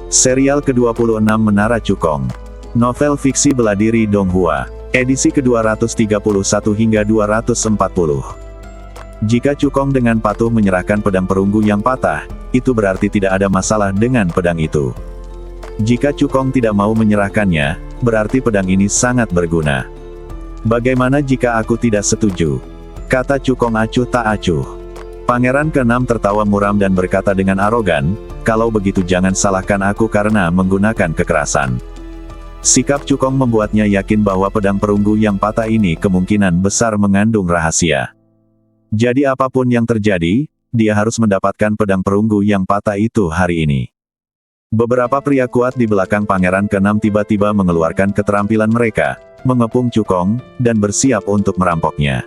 Serial ke-26 Menara Cukong. Novel fiksi bela diri Donghua. Edisi ke-231 hingga 240. Jika Cukong dengan patuh menyerahkan pedang perunggu yang patah, itu berarti tidak ada masalah dengan pedang itu. Jika Cukong tidak mau menyerahkannya, berarti pedang ini sangat berguna. Bagaimana jika aku tidak setuju? Kata Cukong acuh tak acuh. Pangeran ke-6 tertawa muram dan berkata dengan arogan, kalau begitu jangan salahkan aku karena menggunakan kekerasan. Sikap Cukong membuatnya yakin bahwa pedang perunggu yang patah ini kemungkinan besar mengandung rahasia. Jadi apapun yang terjadi, dia harus mendapatkan pedang perunggu yang patah itu hari ini. Beberapa pria kuat di belakang Pangeran ke-6 tiba-tiba mengeluarkan keterampilan mereka, mengepung Cukong, dan bersiap untuk merampoknya.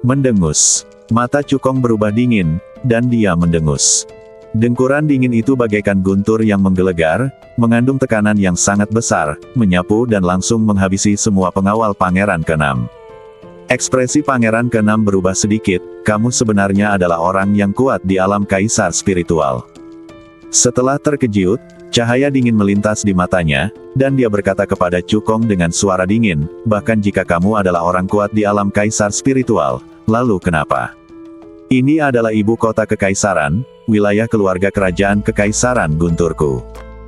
Mendengus. Mata Cukong berubah dingin, dan dia mendengus. Dengkuran dingin itu bagaikan guntur yang menggelegar, mengandung tekanan yang sangat besar, menyapu dan langsung menghabisi semua pengawal Pangeran ke-6. Ekspresi Pangeran ke-6 berubah sedikit, kamu sebenarnya adalah orang yang kuat di alam kaisar spiritual. Setelah terkejut, cahaya dingin melintas di matanya, dan dia berkata kepada Cukong dengan suara dingin, bahkan jika kamu adalah orang kuat di alam kaisar spiritual, lalu kenapa? Ini adalah ibu kota kekaisaran, wilayah keluarga kerajaan kekaisaran Gunturku.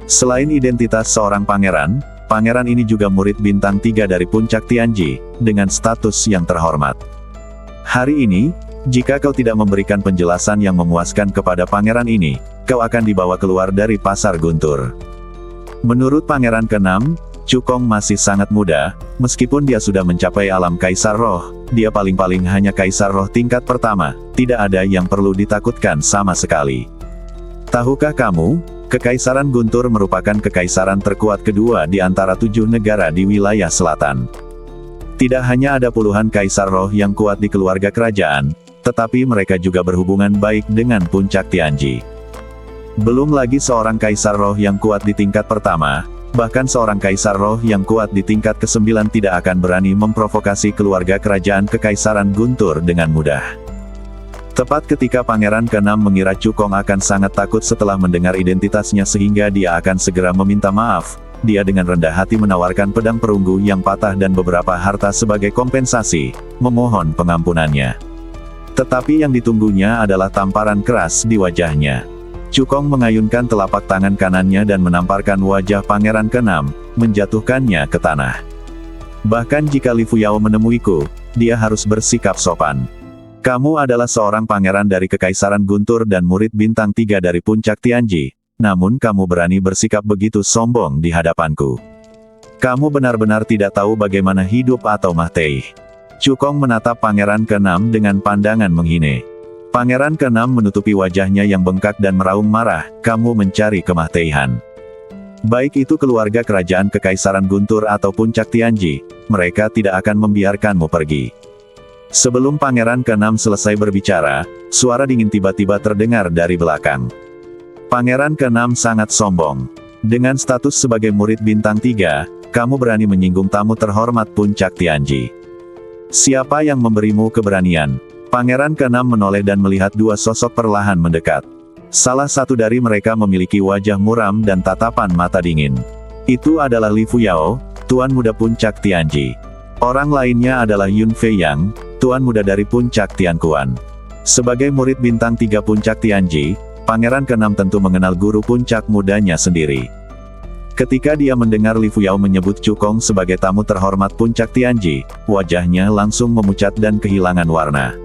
Selain identitas seorang pangeran, pangeran ini juga murid bintang 3 dari puncak Tianji, dengan status yang terhormat. Hari ini, jika kau tidak memberikan penjelasan yang memuaskan kepada pangeran ini, kau akan dibawa keluar dari pasar Guntur. Menurut Pangeran ke-6, Cukong masih sangat muda, meskipun dia sudah mencapai alam kaisar roh, dia paling-paling hanya kaisar roh tingkat pertama, tidak ada yang perlu ditakutkan sama sekali. Tahukah kamu, Kekaisaran Guntur merupakan kekaisaran terkuat kedua di antara 7 negara di wilayah selatan. Tidak hanya ada puluhan kaisar roh yang kuat di keluarga kerajaan, tetapi mereka juga berhubungan baik dengan puncak Tianji. Belum lagi seorang kaisar roh yang kuat di tingkat pertama, bahkan seorang kaisar roh yang kuat di tingkat ke-9 tidak akan berani memprovokasi keluarga kerajaan kekaisaran Guntur dengan mudah. Tepat ketika Pangeran ke-6 mengira Cukong akan sangat takut setelah mendengar identitasnya sehingga dia akan segera meminta maaf, dia dengan rendah hati menawarkan pedang perunggu yang patah dan beberapa harta sebagai kompensasi, memohon pengampunannya. Tetapi yang ditunggunya adalah tamparan keras di wajahnya. Cukong mengayunkan telapak tangan kanannya dan menamparkan wajah Pangeran ke-6, menjatuhkannya ke tanah. Bahkan jika Li Fuyao menemuiku, dia harus bersikap sopan. Kamu adalah seorang pangeran dari Kekaisaran Guntur dan murid bintang 3 dari puncak Tianji, namun kamu berani bersikap begitu sombong di hadapanku. Kamu benar-benar tidak tahu bagaimana hidup atau mati. Cukong menatap Pangeran ke-6 dengan pandangan menghina. Pangeran ke-6 menutupi wajahnya yang bengkak dan meraung marah, kamu mencari kematian. Baik itu keluarga kerajaan Kekaisaran Guntur atau puncak Tianji, mereka tidak akan membiarkanmu pergi. Sebelum Pangeran ke-6 selesai berbicara, suara dingin tiba-tiba terdengar dari belakang. Pangeran ke-6 sangat sombong. Dengan status sebagai murid bintang 3, kamu berani menyinggung tamu terhormat puncak Tianji. Siapa yang memberimu keberanian? Pangeran ke-6 menoleh dan melihat dua sosok perlahan mendekat. Salah satu dari mereka memiliki wajah muram dan tatapan mata dingin. Itu adalah Li Fuyao, tuan muda puncak Tianji. Orang lainnya adalah Yun Fei Yang, tuan muda dari puncak Tianquan. Sebagai murid bintang 3 puncak Tianji, Pangeran ke-6 tentu mengenal guru puncak mudanya sendiri. Ketika dia mendengar Li Fuyao menyebut Cukong sebagai tamu terhormat puncak Tianji, wajahnya langsung memucat dan kehilangan warna.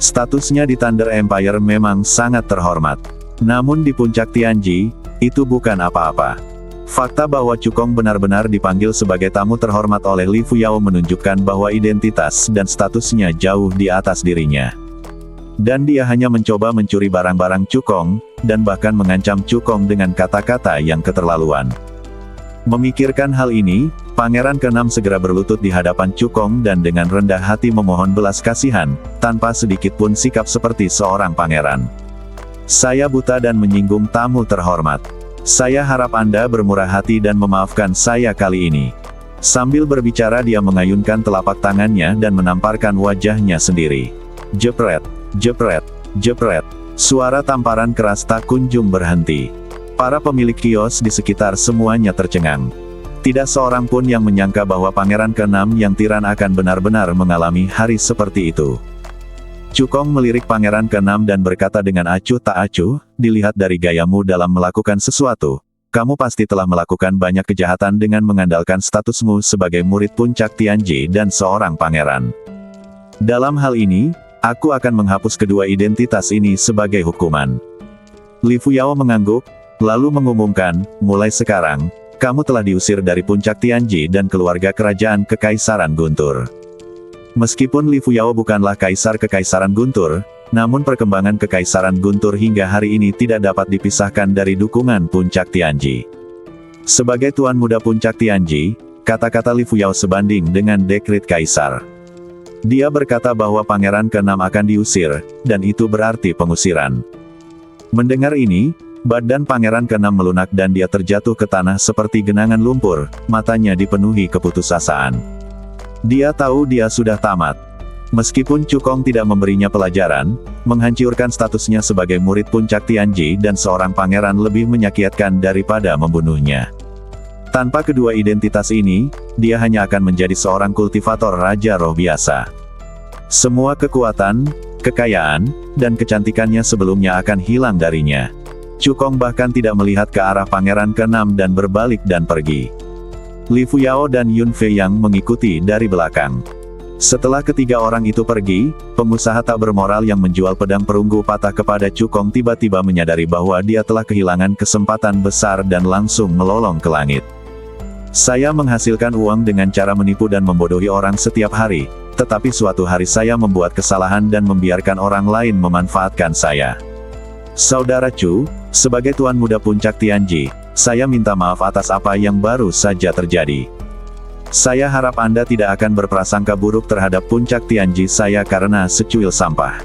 Statusnya di Thunder Empire memang sangat terhormat. Namun di puncak Tianji, itu bukan apa-apa. Fakta bahwa Cukong benar-benar dipanggil sebagai tamu terhormat oleh Li Fuyao menunjukkan bahwa identitas dan statusnya jauh di atas dirinya. Dan dia hanya mencoba mencuri barang-barang Cukong, dan bahkan mengancam Cukong dengan kata-kata yang keterlaluan. Memikirkan hal ini, Pangeran ke-6 segera berlutut di hadapan Cukong dan dengan rendah hati memohon belas kasihan, tanpa sedikit pun sikap seperti seorang pangeran. Saya buta dan menyinggung tamu terhormat. Saya harap Anda bermurah hati dan memaafkan saya kali ini. Sambil berbicara dia mengayunkan telapak tangannya dan menamparkan wajahnya sendiri. Jepret, jepret, jepret. Suara tamparan keras tak kunjung berhenti. Para pemilik kios di sekitar semuanya tercengang. Tidak seorang pun yang menyangka bahwa pangeran ke-6 yang tiran akan benar-benar mengalami hari seperti itu. Cukong melirik pangeran ke-6 dan berkata dengan acuh tak acuh, dilihat dari gayamu dalam melakukan sesuatu, kamu pasti telah melakukan banyak kejahatan dengan mengandalkan statusmu sebagai murid puncak Tianji dan seorang pangeran. Dalam hal ini, aku akan menghapus kedua identitas ini sebagai hukuman. Li Fuyao mengangguk, lalu mengumumkan, mulai sekarang, kamu telah diusir dari puncak Tianji dan keluarga kerajaan Kekaisaran Guntur. Meskipun Li Fuyao bukanlah kaisar Kekaisaran Guntur, namun perkembangan Kekaisaran Guntur hingga hari ini tidak dapat dipisahkan dari dukungan puncak Tianji. Sebagai tuan muda puncak Tianji, kata-kata Li Fuyao sebanding dengan dekret kaisar. Dia berkata bahwa pangeran ke-6 akan diusir, dan itu berarti pengusiran. Mendengar ini, badan pangeran ke-6 melunak dan dia terjatuh ke tanah seperti genangan lumpur, matanya dipenuhi keputusasaan. Dia tahu dia sudah tamat. Meskipun Cukong tidak memberinya pelajaran, menghancurkan statusnya sebagai murid puncak Tianji dan seorang pangeran lebih menyakitkan daripada membunuhnya. Tanpa kedua identitas ini, dia hanya akan menjadi seorang kultivator raja roh biasa. Semua kekuatan, kekayaan, dan kecantikannya sebelumnya akan hilang darinya. Cukong bahkan tidak melihat ke arah pangeran ke-6 dan berbalik dan pergi. Li Fuyao dan Yun Fei yang mengikuti dari belakang. Setelah ketiga orang itu pergi, pengusaha tak bermoral yang menjual pedang perunggu patah kepada Cukong tiba-tiba menyadari bahwa dia telah kehilangan kesempatan besar dan langsung melolong ke langit. Saya menghasilkan uang dengan cara menipu dan membodohi orang setiap hari, tetapi suatu hari saya membuat kesalahan dan membiarkan orang lain memanfaatkan saya. Saudara Chu, sebagai tuan muda puncak Tianji, saya minta maaf atas apa yang baru saja terjadi. Saya harap Anda tidak akan berprasangka buruk terhadap puncak Tianji saya karena secuil sampah.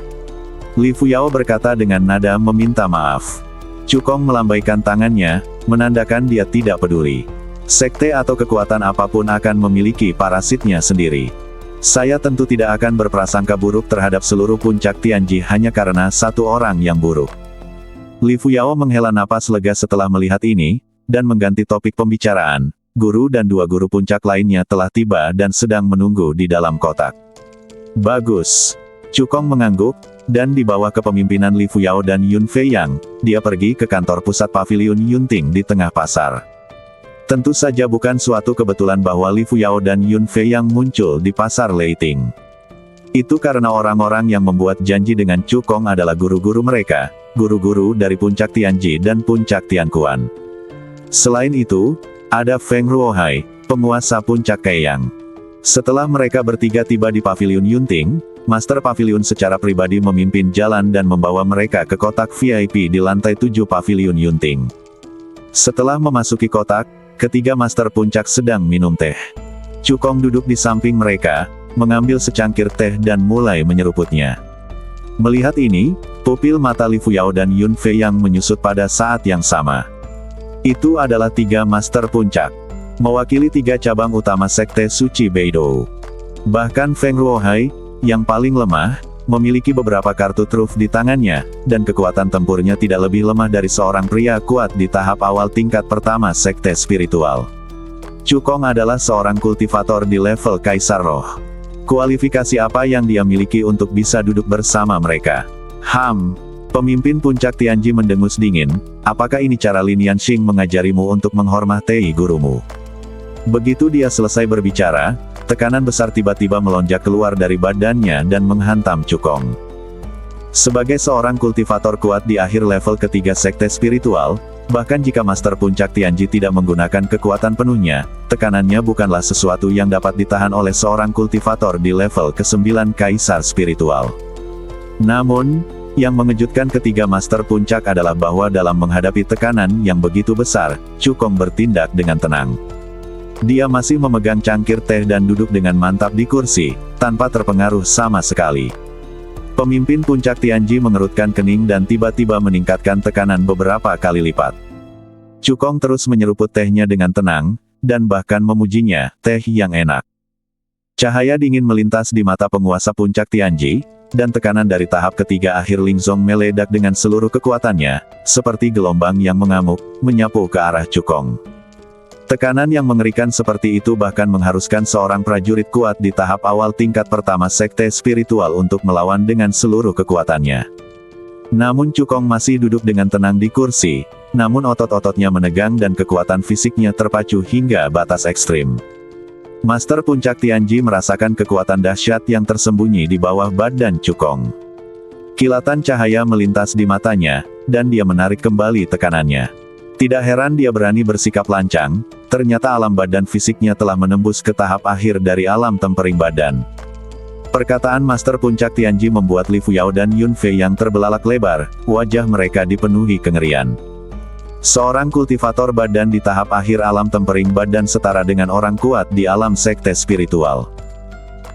Li Fuyao berkata dengan nada meminta maaf. Cukong melambaikan tangannya, menandakan dia tidak peduli. Sekte atau kekuatan apapun akan memiliki parasitnya sendiri. Saya tentu tidak akan berprasangka buruk terhadap seluruh puncak Tianji hanya karena satu orang yang buruk. Li Fuyao menghela napas lega setelah melihat ini, dan mengganti topik pembicaraan. Guru dan dua guru puncak lainnya telah tiba dan sedang menunggu di dalam kotak. Bagus. Cukong mengangguk, dan di bawah kepemimpinan Li Fuyao dan Yun Fei Yang, dia pergi ke kantor pusat pavilion Yunting di tengah pasar. Tentu saja bukan suatu kebetulan bahwa Li Fuyao dan Yun Fei Yang muncul di pasar Leiting. Itu karena orang-orang yang membuat janji dengan Cukong adalah guru-guru mereka, guru-guru dari puncak Tianji dan puncak Tianquan. Selain itu, ada Feng Ruohai, penguasa puncak Kaiyang. Setelah mereka bertiga tiba di pavilion Yunting, Master Pavilion secara pribadi memimpin jalan dan membawa mereka ke kotak VIP di lantai 7 pavilion Yunting. Setelah memasuki kotak, ketiga Master Puncak sedang minum teh. Cukong duduk di samping mereka, mengambil secangkir teh dan mulai menyeruputnya. Melihat ini, pupil mata Li Fuyao dan Yun Fei yang menyusut pada saat yang sama. Itu adalah tiga Master Puncak, mewakili tiga cabang utama Sekte Suci Beidou. Bahkan Feng Ruohai, yang paling lemah, memiliki beberapa kartu truf di tangannya, dan kekuatan tempurnya tidak lebih lemah dari seorang pria kuat di tahap awal tingkat pertama Sekte Spiritual. Cukong adalah seorang kultivator di level Kaisar Roh. Kualifikasi apa yang dia miliki untuk bisa duduk bersama mereka? Pemimpin puncak Tianji mendengus dingin, apakah ini cara Lin Yanxing mengajarimu untuk menghormati gurumu? Begitu dia selesai berbicara, tekanan besar tiba-tiba melonjak keluar dari badannya dan menghantam Cukong. Sebagai seorang kultivator kuat di akhir level ketiga Sekte Spiritual, bahkan jika Master Puncak Tianji tidak menggunakan kekuatan penuhnya, tekanannya bukanlah sesuatu yang dapat ditahan oleh seorang kultivator di level ke-9 Kaisar Spiritual. Namun, yang mengejutkan ketiga Master Puncak adalah bahwa dalam menghadapi tekanan yang begitu besar, Cukong bertindak dengan tenang. Dia masih memegang cangkir teh dan duduk dengan mantap di kursi, tanpa terpengaruh sama sekali. Pemimpin puncak Tianji mengerutkan kening dan tiba-tiba meningkatkan tekanan beberapa kali lipat. Cukong terus menyeruput tehnya dengan tenang, dan bahkan memujinya, teh yang enak. Cahaya dingin melintas di mata penguasa puncak Tianji, dan tekanan dari tahap ketiga akhir Lingzong meledak dengan seluruh kekuatannya, seperti gelombang yang mengamuk, menyapu ke arah Cukong. Tekanan yang mengerikan seperti itu bahkan mengharuskan seorang prajurit kuat di tahap awal tingkat pertama sekte spiritual untuk melawan dengan seluruh kekuatannya. Namun Cukong masih duduk dengan tenang di kursi, namun otot-ototnya menegang dan kekuatan fisiknya terpacu hingga batas ekstrim. Master Puncak Tianji merasakan kekuatan dahsyat yang tersembunyi di bawah badan Cukong. Kilatan cahaya melintas di matanya, dan dia menarik kembali tekanannya. Tidak heran dia berani bersikap lancang, ternyata alam badan fisiknya telah menembus ke tahap akhir dari alam tempering badan. Perkataan Master Puncak Tianji membuat Li Fuyao dan Yun Fei yang terbelalak lebar, wajah mereka dipenuhi kengerian. Seorang kultivator badan di tahap akhir alam tempering badan setara dengan orang kuat di alam sekte spiritual.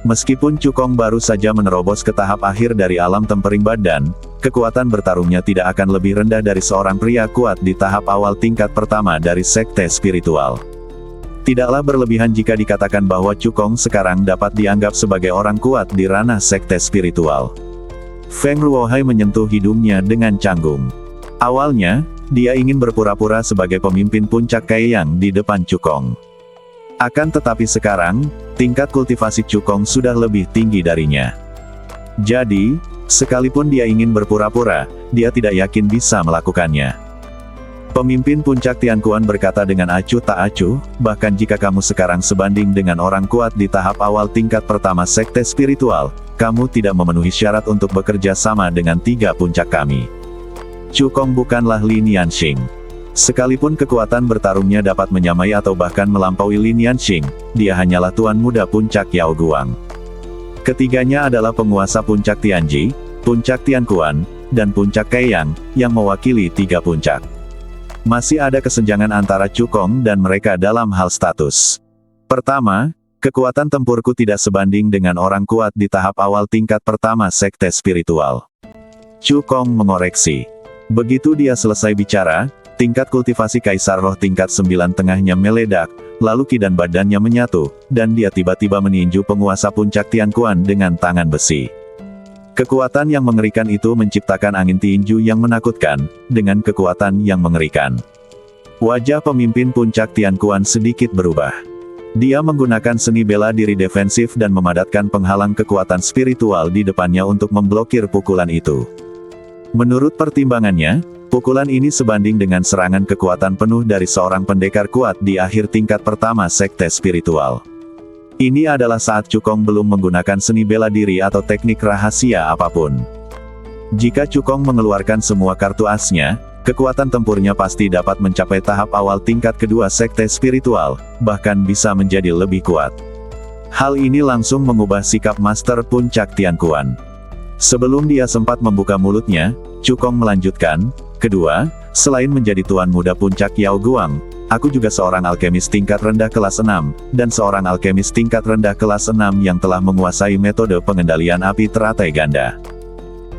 Meskipun Cukong baru saja menerobos ke tahap akhir dari alam tempering badan, kekuatan bertarungnya tidak akan lebih rendah dari seorang pria kuat di tahap awal tingkat pertama dari sekte spiritual. Tidaklah berlebihan jika dikatakan bahwa Cukong sekarang dapat dianggap sebagai orang kuat di ranah sekte spiritual. Feng Ruohai menyentuh hidungnya dengan canggung. Awalnya, dia ingin berpura-pura sebagai pemimpin puncak Kaiyang di depan Cukong. Akan tetapi sekarang, tingkat kultivasi Cukong sudah lebih tinggi darinya. Jadi, sekalipun dia ingin berpura-pura, dia tidak yakin bisa melakukannya. Pemimpin puncak Tianquan berkata dengan acuh tak acuh, bahkan jika kamu sekarang sebanding dengan orang kuat di tahap awal tingkat pertama sekte spiritual, kamu tidak memenuhi syarat untuk bekerja sama dengan tiga puncak kami. Cukong bukanlah Li Nianxing. Sekalipun kekuatan bertarungnya dapat menyamai atau bahkan melampaui Li Nianxing, dia hanyalah tuan muda puncak Yao Guang. Ketiganya adalah penguasa puncak Tianji, puncak Tianquan, dan puncak Kaiyang, yang mewakili tiga puncak. Masih ada kesenjangan antara Cukong dan mereka dalam hal status. Pertama, kekuatan tempurku tidak sebanding dengan orang kuat di tahap awal tingkat pertama sekte spiritual. Cukong mengoreksi. Begitu dia selesai bicara, tingkat kultivasi Kaisar Roh tingkat 9 tengahnya meledak, lalu Ki dan badannya menyatu, dan dia tiba-tiba meninju penguasa puncak Tianquan dengan tangan besi. Kekuatan yang mengerikan itu menciptakan angin tinju yang menakutkan, dengan kekuatan yang mengerikan. Wajah pemimpin puncak Tianquan sedikit berubah. Dia menggunakan seni bela diri defensif dan memadatkan penghalang kekuatan spiritual di depannya untuk memblokir pukulan itu. Menurut pertimbangannya, pukulan ini sebanding dengan serangan kekuatan penuh dari seorang pendekar kuat di akhir tingkat pertama sekte spiritual. Ini adalah saat Cukong belum menggunakan seni bela diri atau teknik rahasia apapun. Jika Cukong mengeluarkan semua kartu asnya, kekuatan tempurnya pasti dapat mencapai tahap awal tingkat kedua sekte spiritual, bahkan bisa menjadi lebih kuat. Hal ini langsung mengubah sikap Master Puncak Tianquan. Sebelum dia sempat membuka mulutnya, Cukong melanjutkan, kedua, selain menjadi tuan muda puncak Yao Guang, aku juga seorang alkemis tingkat rendah kelas 6, dan seorang alkemis tingkat rendah kelas 6 yang telah menguasai metode pengendalian api teratai ganda.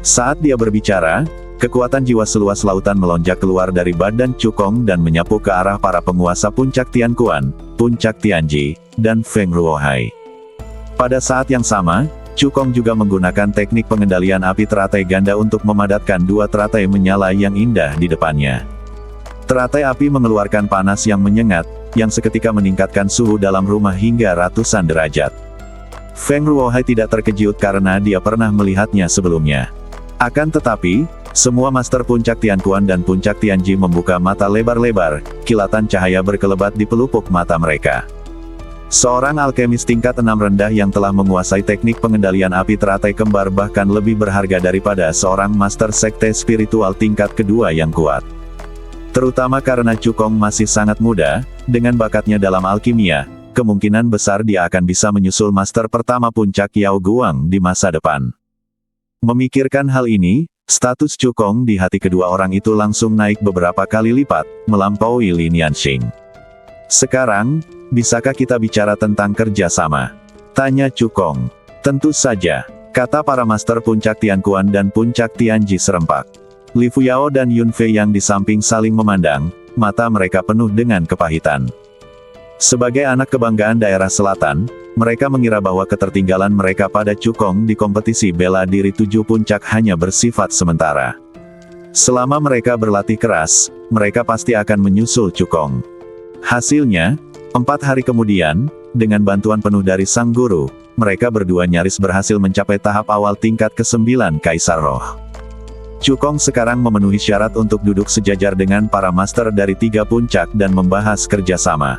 Saat dia berbicara, kekuatan jiwa seluas lautan melonjak keluar dari badan Cukong dan menyapu ke arah para penguasa puncak Tianquan, puncak Tianji, dan Feng Ruohai. Pada saat yang sama, Cukong juga menggunakan teknik pengendalian api teratai ganda untuk memadatkan dua teratai menyala yang indah di depannya. Teratai api mengeluarkan panas yang menyengat, yang seketika meningkatkan suhu dalam rumah hingga ratusan derajat. Feng Ruohai tidak terkejut karena dia pernah melihatnya sebelumnya. Akan tetapi, semua master puncak Tianquan dan puncak Tianji membuka mata lebar-lebar, kilatan cahaya berkelebat di pelupuk mata mereka. Seorang alkemis tingkat 6 rendah yang telah menguasai teknik pengendalian api teratai kembar bahkan lebih berharga daripada seorang master sekte spiritual tingkat kedua yang kuat. Terutama karena Cukong masih sangat muda, dengan bakatnya dalam alkimia, kemungkinan besar dia akan bisa menyusul master pertama puncak Yao Guang di masa depan. Memikirkan hal ini, status Cukong di hati kedua orang itu langsung naik beberapa kali lipat, melampaui Li Nianxing. Sekarang, bisakah kita bicara tentang kerjasama? Tanya Cukong. Tentu saja, kata para master puncak Tianquan dan puncak Tianji serempak. Li Fuyao dan Yun Fei yang di samping saling memandang, mata mereka penuh dengan kepahitan. Sebagai anak kebanggaan daerah selatan, Mereka mengira bahwa ketertinggalan mereka pada Cukong di kompetisi bela diri 7 puncak hanya bersifat sementara. Selama mereka berlatih keras, mereka pasti akan menyusul Cukong. Hasilnya, 4 hari kemudian, dengan bantuan penuh dari sang guru, mereka berdua nyaris berhasil mencapai tahap awal tingkat ke-9 Kaisar Roh. Cukong sekarang memenuhi syarat untuk duduk sejajar dengan para master dari 3 puncak dan membahas kerjasama.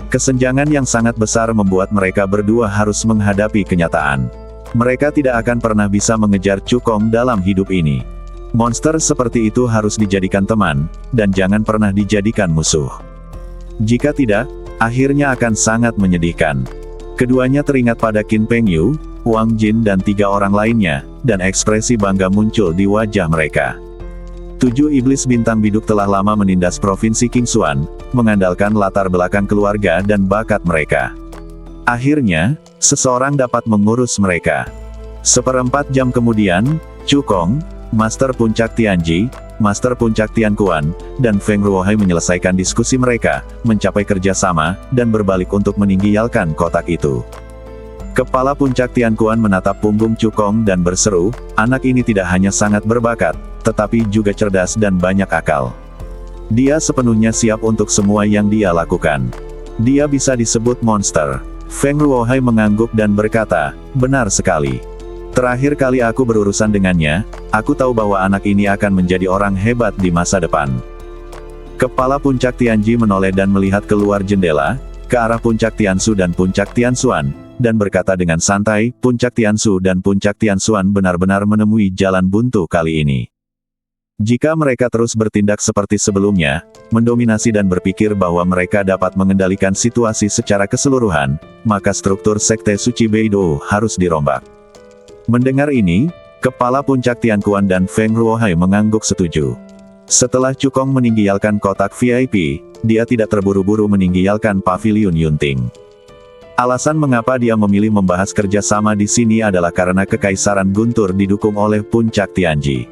Kesenjangan yang sangat besar membuat mereka berdua harus menghadapi kenyataan. Mereka tidak akan pernah bisa mengejar Cukong dalam hidup ini. Monster seperti itu harus dijadikan teman, dan jangan pernah dijadikan musuh. Jika tidak, akhirnya akan sangat menyedihkan. Keduanya teringat pada Qin Pengyu, Wang Jin dan 3 orang lainnya, dan ekspresi bangga muncul di wajah mereka. 7 iblis bintang biduk telah lama menindas Provinsi Qingxuan, mengandalkan latar belakang keluarga dan bakat mereka. Akhirnya, seseorang dapat mengurus mereka. 1/4 jam kemudian, Cukong, Master Puncak Tianji, Master Puncak Tianquan, dan Feng Ruohai menyelesaikan diskusi mereka, mencapai kerjasama, dan berbalik untuk meninggalkan kotak itu. Kepala Puncak Tianquan menatap punggung Cukong dan berseru, anak ini tidak hanya sangat berbakat, tetapi juga cerdas dan banyak akal. Dia sepenuhnya siap untuk semua yang dia lakukan. Dia bisa disebut monster. Feng Ruohai mengangguk dan berkata, benar sekali. Terakhir kali aku berurusan dengannya, aku tahu bahwa anak ini akan menjadi orang hebat di masa depan. Kepala Puncak Tianji menoleh dan melihat keluar jendela, ke arah Puncak Tiansu dan Puncak Tianxuan, dan berkata dengan santai, Puncak Tiansu dan Puncak Tianxuan benar-benar menemui jalan buntu kali ini. Jika mereka terus bertindak seperti sebelumnya, mendominasi dan berpikir bahwa mereka dapat mengendalikan situasi secara keseluruhan, maka struktur Sekte Suci Beidou harus dirombak. Mendengar ini, Kepala Puncak Tianquan dan Feng Ruohai mengangguk setuju. Setelah Cukong meninggalkan kotak VIP, dia tidak terburu-buru meninggalkan pavilion Yunting. Alasan mengapa dia memilih membahas kerjasama di sini adalah karena Kekaisaran Guntur didukung oleh Puncak Tianji.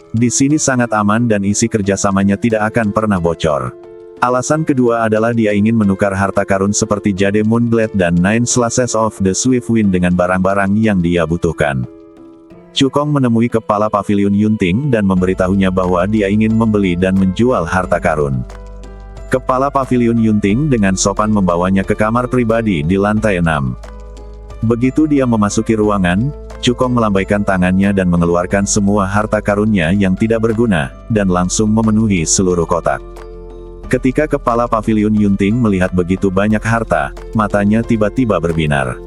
Di sini sangat aman dan isi kerjasamanya tidak akan pernah bocor. Alasan kedua adalah dia ingin menukar harta karun seperti Jade Moonblade dan Nine Slashes of the Swift Wind dengan barang-barang yang dia butuhkan. Cukong menemui kepala pavilion Yunting dan memberitahunya bahwa dia ingin membeli dan menjual harta karun. Kepala pavilion Yunting dengan sopan membawanya ke kamar pribadi di lantai 6. Begitu dia memasuki ruangan, Cukong melambaikan tangannya dan mengeluarkan semua harta karunnya yang tidak berguna, dan langsung memenuhi seluruh kotak. Ketika kepala pavilion Yunting melihat begitu banyak harta, matanya tiba-tiba berbinar.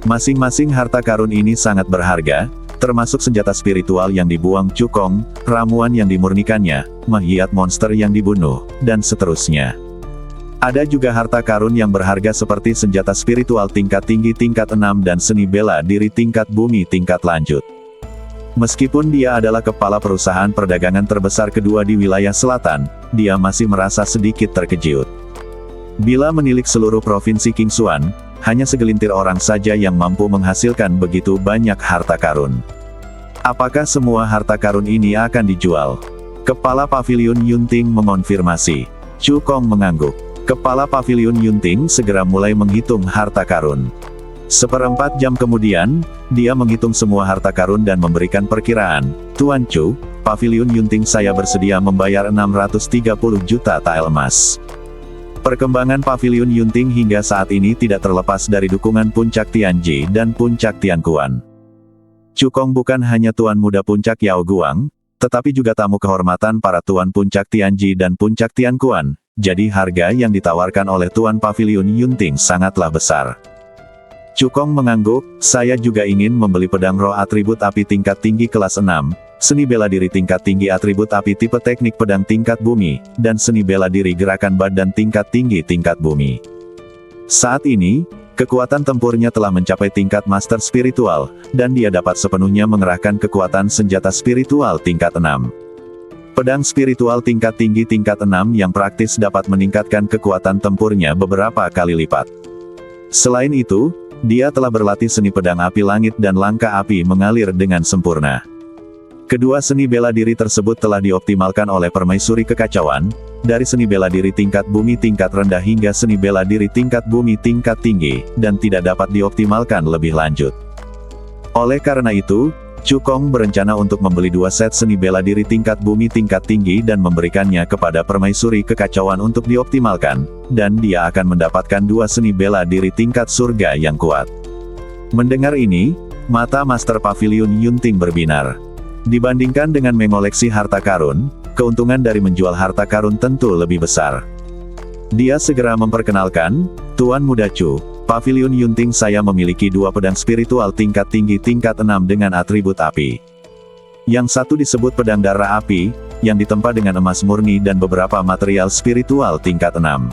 Masing-masing harta karun ini sangat berharga, termasuk senjata spiritual yang dibuang Cukong, ramuan yang dimurnikannya, mahiat monster yang dibunuh, dan seterusnya. Ada juga harta karun yang berharga seperti senjata spiritual tingkat tinggi tingkat 6 dan seni bela diri tingkat bumi tingkat lanjut. Meskipun dia adalah kepala perusahaan perdagangan terbesar kedua di wilayah selatan, dia masih merasa sedikit terkejut. Bila menilik seluruh provinsi Qingxuan, hanya segelintir orang saja yang mampu menghasilkan begitu banyak harta karun. Apakah semua harta karun ini akan dijual? Kepala pavilion Yunting mengonfirmasi. Cukong mengangguk. Kepala pavilion Yunting segera mulai menghitung harta karun. 1/4 jam kemudian, dia menghitung semua harta karun dan memberikan perkiraan, Tuan Chu, pavilion Yunting saya bersedia membayar 630 juta tael emas. Perkembangan pavilion Yunting hingga saat ini tidak terlepas dari dukungan Puncak Tianji dan Puncak Tianquan. Cukong bukan hanya Tuan Muda Puncak Yao Guang, tetapi juga tamu kehormatan para Tuan Puncak Tianji dan Puncak Tianquan, jadi harga yang ditawarkan oleh Tuan Pavilion Yunting sangatlah besar. Cukong mengangguk, saya juga ingin membeli pedang roh atribut api tingkat tinggi kelas 6, seni bela diri tingkat tinggi atribut api tipe teknik pedang tingkat bumi, dan seni bela diri gerakan badan tingkat tinggi tingkat bumi. Saat ini, kekuatan tempurnya telah mencapai tingkat master spiritual, dan dia dapat sepenuhnya mengerahkan kekuatan senjata spiritual tingkat 6. Pedang spiritual tingkat tinggi tingkat 6 yang praktis dapat meningkatkan kekuatan tempurnya beberapa kali lipat. Selain itu, dia telah berlatih seni pedang api langit dan langkah api mengalir dengan sempurna. Kedua seni bela diri tersebut telah dioptimalkan oleh permaisuri kekacauan, dari seni bela diri tingkat bumi tingkat rendah hingga seni bela diri tingkat bumi tingkat tinggi, dan tidak dapat dioptimalkan lebih lanjut. Oleh karena itu, Cukong berencana untuk membeli 2 set seni bela diri tingkat bumi tingkat tinggi dan memberikannya kepada permaisuri kekacauan untuk dioptimalkan, dan dia akan mendapatkan 2 seni bela diri tingkat surga yang kuat. Mendengar ini, mata Master Pavilion Yunting berbinar. Dibandingkan dengan mengoleksi harta karun, keuntungan dari menjual harta karun tentu lebih besar. Dia segera memperkenalkan, "Tuan Muda Chu, Pavilion Yunting saya memiliki 2 pedang spiritual tingkat tinggi tingkat 6 dengan atribut api. Yang satu disebut pedang darah api, yang ditempa dengan emas murni dan beberapa material spiritual tingkat 6.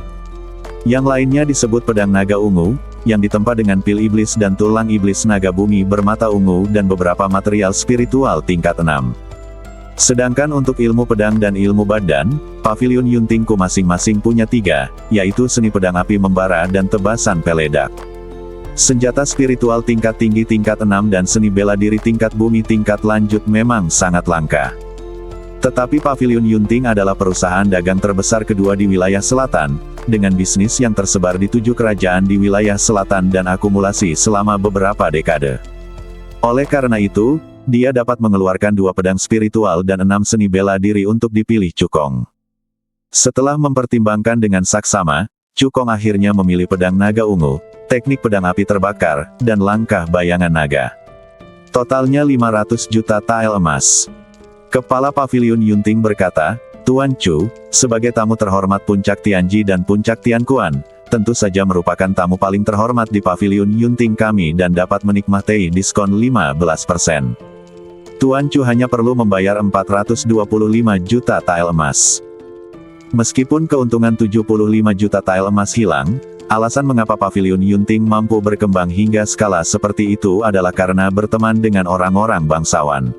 Yang lainnya disebut pedang naga ungu, yang ditempa dengan pil iblis dan tulang iblis naga bumi bermata ungu dan beberapa material spiritual tingkat 6. Sedangkan untuk ilmu pedang dan ilmu badan, Pavilion Yuntingku masing-masing punya 3, yaitu seni pedang api membara dan tebasan peledak. Senjata spiritual tingkat tinggi tingkat 6 dan seni bela diri tingkat bumi tingkat lanjut memang sangat langka. Tetapi Pavilion Yunting adalah perusahaan dagang terbesar kedua di wilayah selatan, dengan bisnis yang tersebar di 7 kerajaan di wilayah selatan dan akumulasi selama beberapa dekade. Oleh karena itu, dia dapat mengeluarkan 2 pedang spiritual dan 6 seni bela diri untuk dipilih Cukong. Setelah mempertimbangkan dengan saksama, Cukong akhirnya memilih pedang naga ungu, teknik pedang api terbakar, dan langkah bayangan naga. Totalnya 500 juta tael emas. Kepala Pavilion Yunting berkata, "Tuan Chu, sebagai tamu terhormat Puncak Tianji dan Puncak Tianquan, tentu saja merupakan tamu paling terhormat di Pavilion Yunting kami dan dapat menikmati diskon 15%. Tuan Chu hanya perlu membayar 425 juta tael emas." Meskipun keuntungan 75 juta tael emas hilang, alasan mengapa Pavilion Yunting mampu berkembang hingga skala seperti itu adalah karena berteman dengan orang-orang bangsawan.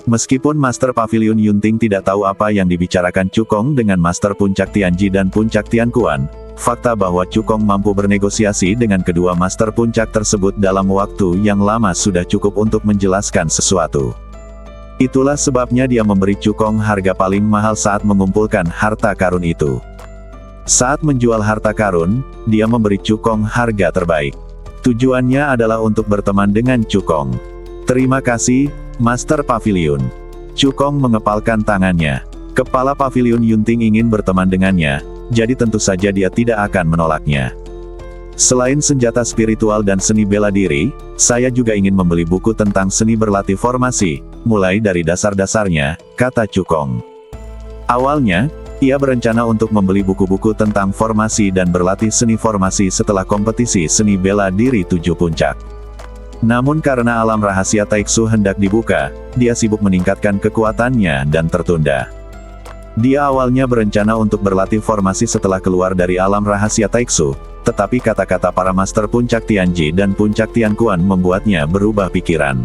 Meskipun Master Pavilion Yunting tidak tahu apa yang dibicarakan Cukong dengan Master Puncak Tianji dan Puncak Tianquan, fakta bahwa Cukong mampu bernegosiasi dengan kedua Master Puncak tersebut dalam waktu yang lama sudah cukup untuk menjelaskan sesuatu. Itulah sebabnya dia memberi Cukong harga paling mahal saat mengumpulkan harta karun itu. Saat menjual harta karun, dia memberi Cukong harga terbaik. Tujuannya adalah untuk berteman dengan Cukong. "Terima kasih, Master Pavilion." Cukong mengepalkan tangannya. Kepala Pavilion Yunting ingin berteman dengannya, jadi tentu saja dia tidak akan menolaknya. "Selain senjata spiritual dan seni bela diri, saya juga ingin membeli buku tentang seni berlatih formasi, mulai dari dasar-dasarnya," kata Cukong. Awalnya, ia berencana untuk membeli buku-buku tentang formasi dan berlatih seni formasi setelah kompetisi seni bela diri 7 puncak. Namun karena alam rahasia Taiksu hendak dibuka, dia sibuk meningkatkan kekuatannya dan tertunda. Dia awalnya berencana untuk berlatih formasi setelah keluar dari alam rahasia Taiksu, tetapi kata-kata para Master Puncak Tianji dan Puncak Tianquan membuatnya berubah pikiran.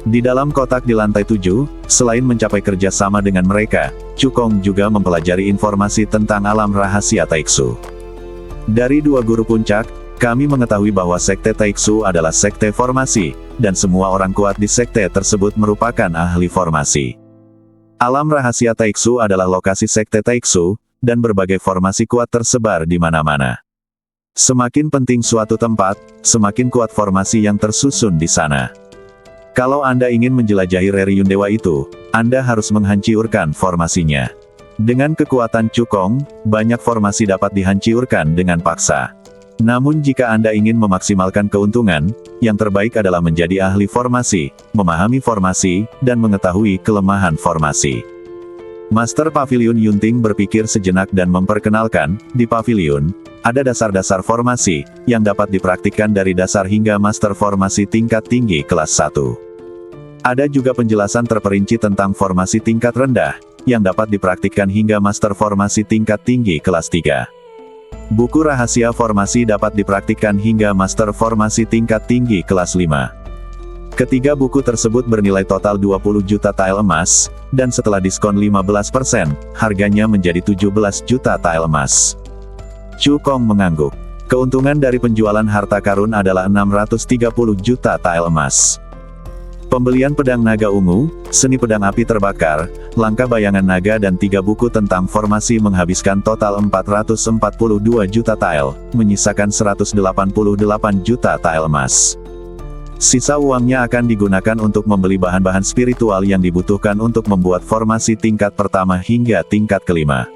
Di dalam kotak di lantai 7, selain mencapai kerjasama dengan mereka, Cukong juga mempelajari informasi tentang alam rahasia Taiksu. "Dari 2 guru puncak, kami mengetahui bahwa Sekte Taiksu adalah sekte formasi, dan semua orang kuat di sekte tersebut merupakan ahli formasi. Alam rahasia Taiksu adalah lokasi Sekte Taiksu, dan berbagai formasi kuat tersebar di mana-mana. Semakin penting suatu tempat, semakin kuat formasi yang tersusun di sana. Kalau Anda ingin menjelajahi Reryun Dewa itu, Anda harus menghancurkan formasinya." Dengan kekuatan Cukong, banyak formasi dapat dihancurkan dengan paksa. Namun jika Anda ingin memaksimalkan keuntungan, yang terbaik adalah menjadi ahli formasi, memahami formasi, dan mengetahui kelemahan formasi. Master Pavilion Yunting berpikir sejenak dan memperkenalkan, di Pavilion, ada dasar-dasar formasi, yang dapat dipraktikkan dari dasar hingga Master Formasi tingkat tinggi kelas 1. Ada juga penjelasan terperinci tentang formasi tingkat rendah, yang dapat dipraktikkan hingga Master Formasi tingkat tinggi kelas 3. Buku rahasia formasi dapat dipraktikkan hingga Master Formasi tingkat tinggi kelas 5. Ketiga buku tersebut bernilai total 20 juta tael emas, dan setelah diskon 15%, harganya menjadi 17 juta tael emas. Cukong mengangguk. Keuntungan dari penjualan harta karun adalah 630 juta tael emas. Pembelian pedang naga ungu, seni pedang api terbakar, langkah bayangan naga dan 3 buku tentang formasi menghabiskan total 442 juta tael, menyisakan 188 juta tael emas. Sisa uangnya akan digunakan untuk membeli bahan-bahan spiritual yang dibutuhkan untuk membuat formasi tingkat pertama hingga tingkat kelima.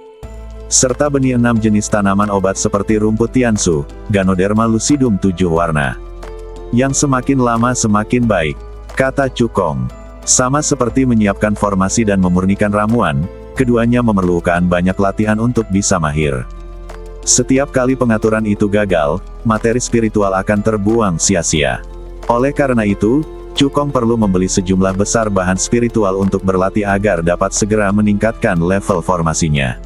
Serta benih 6 jenis tanaman obat seperti rumput tiansu, Ganoderma lucidum 7 warna. Yang semakin lama semakin baik, kata Cukong. Sama seperti menyiapkan formasi dan memurnikan ramuan, keduanya memerlukan banyak latihan untuk bisa mahir. Setiap kali pengaturan itu gagal, materi spiritual akan terbuang sia-sia. Oleh karena itu, Cukong perlu membeli sejumlah besar bahan spiritual untuk berlatih agar dapat segera meningkatkan level formasinya.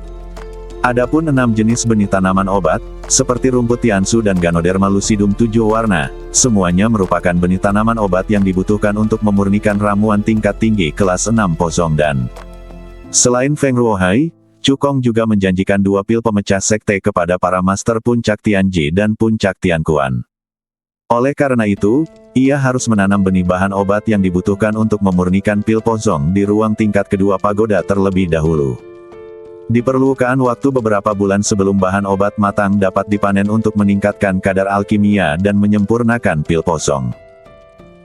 Adapun 6 jenis benih tanaman obat, seperti rumput tiansu dan Ganoderma lucidum 7 warna, semuanya merupakan benih tanaman obat yang dibutuhkan untuk memurnikan ramuan tingkat tinggi kelas 6 Pozong dan. Selain Feng Ruohai, Cukong juga menjanjikan 2 pil pemecah sekte kepada para master Puncak Tianji dan Puncak Tianquan. Oleh karena itu, ia harus menanam benih bahan obat yang dibutuhkan untuk memurnikan pil Pozong di ruang tingkat kedua pagoda terlebih dahulu. Diperlukan waktu beberapa bulan sebelum bahan obat matang dapat dipanen untuk meningkatkan kadar alkimia dan menyempurnakan pil Pozong.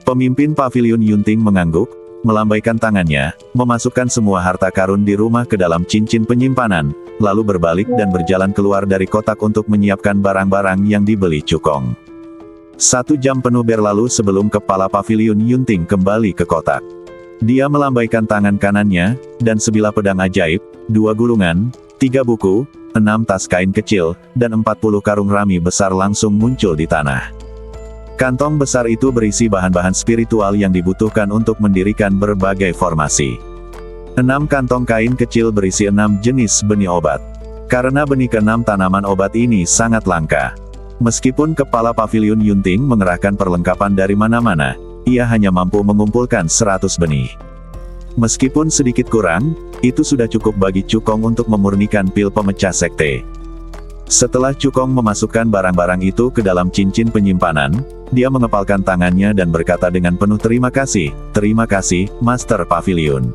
Pemimpin Paviliun Yunting mengangguk, melambaikan tangannya, memasukkan semua harta karun di rumah ke dalam cincin penyimpanan, lalu berbalik dan berjalan keluar dari kotak untuk menyiapkan barang-barang yang dibeli Cukong. 1 jam penuh berlalu sebelum kepala Paviliun Yunting kembali ke kotak. Dia melambaikan tangan kanannya, dan sebilah pedang ajaib, 2 gulungan, 3 buku, 6 tas kain kecil, dan 40 karung rami besar langsung muncul di tanah. Kantong besar itu berisi bahan-bahan spiritual yang dibutuhkan untuk mendirikan berbagai formasi. 6 kantong kain kecil berisi 6 jenis benih obat. Karena benih ke-6 tanaman obat ini sangat langka. Meskipun kepala Paviliun Yunting mengerahkan perlengkapan dari mana-mana, ia hanya mampu mengumpulkan 100 benih. Meskipun sedikit kurang, itu sudah cukup bagi Cukong untuk memurnikan pil pemecah sekte. Setelah Cukong memasukkan barang-barang itu ke dalam cincin penyimpanan, dia mengepalkan tangannya dan berkata dengan penuh terima kasih, Master Paviliun.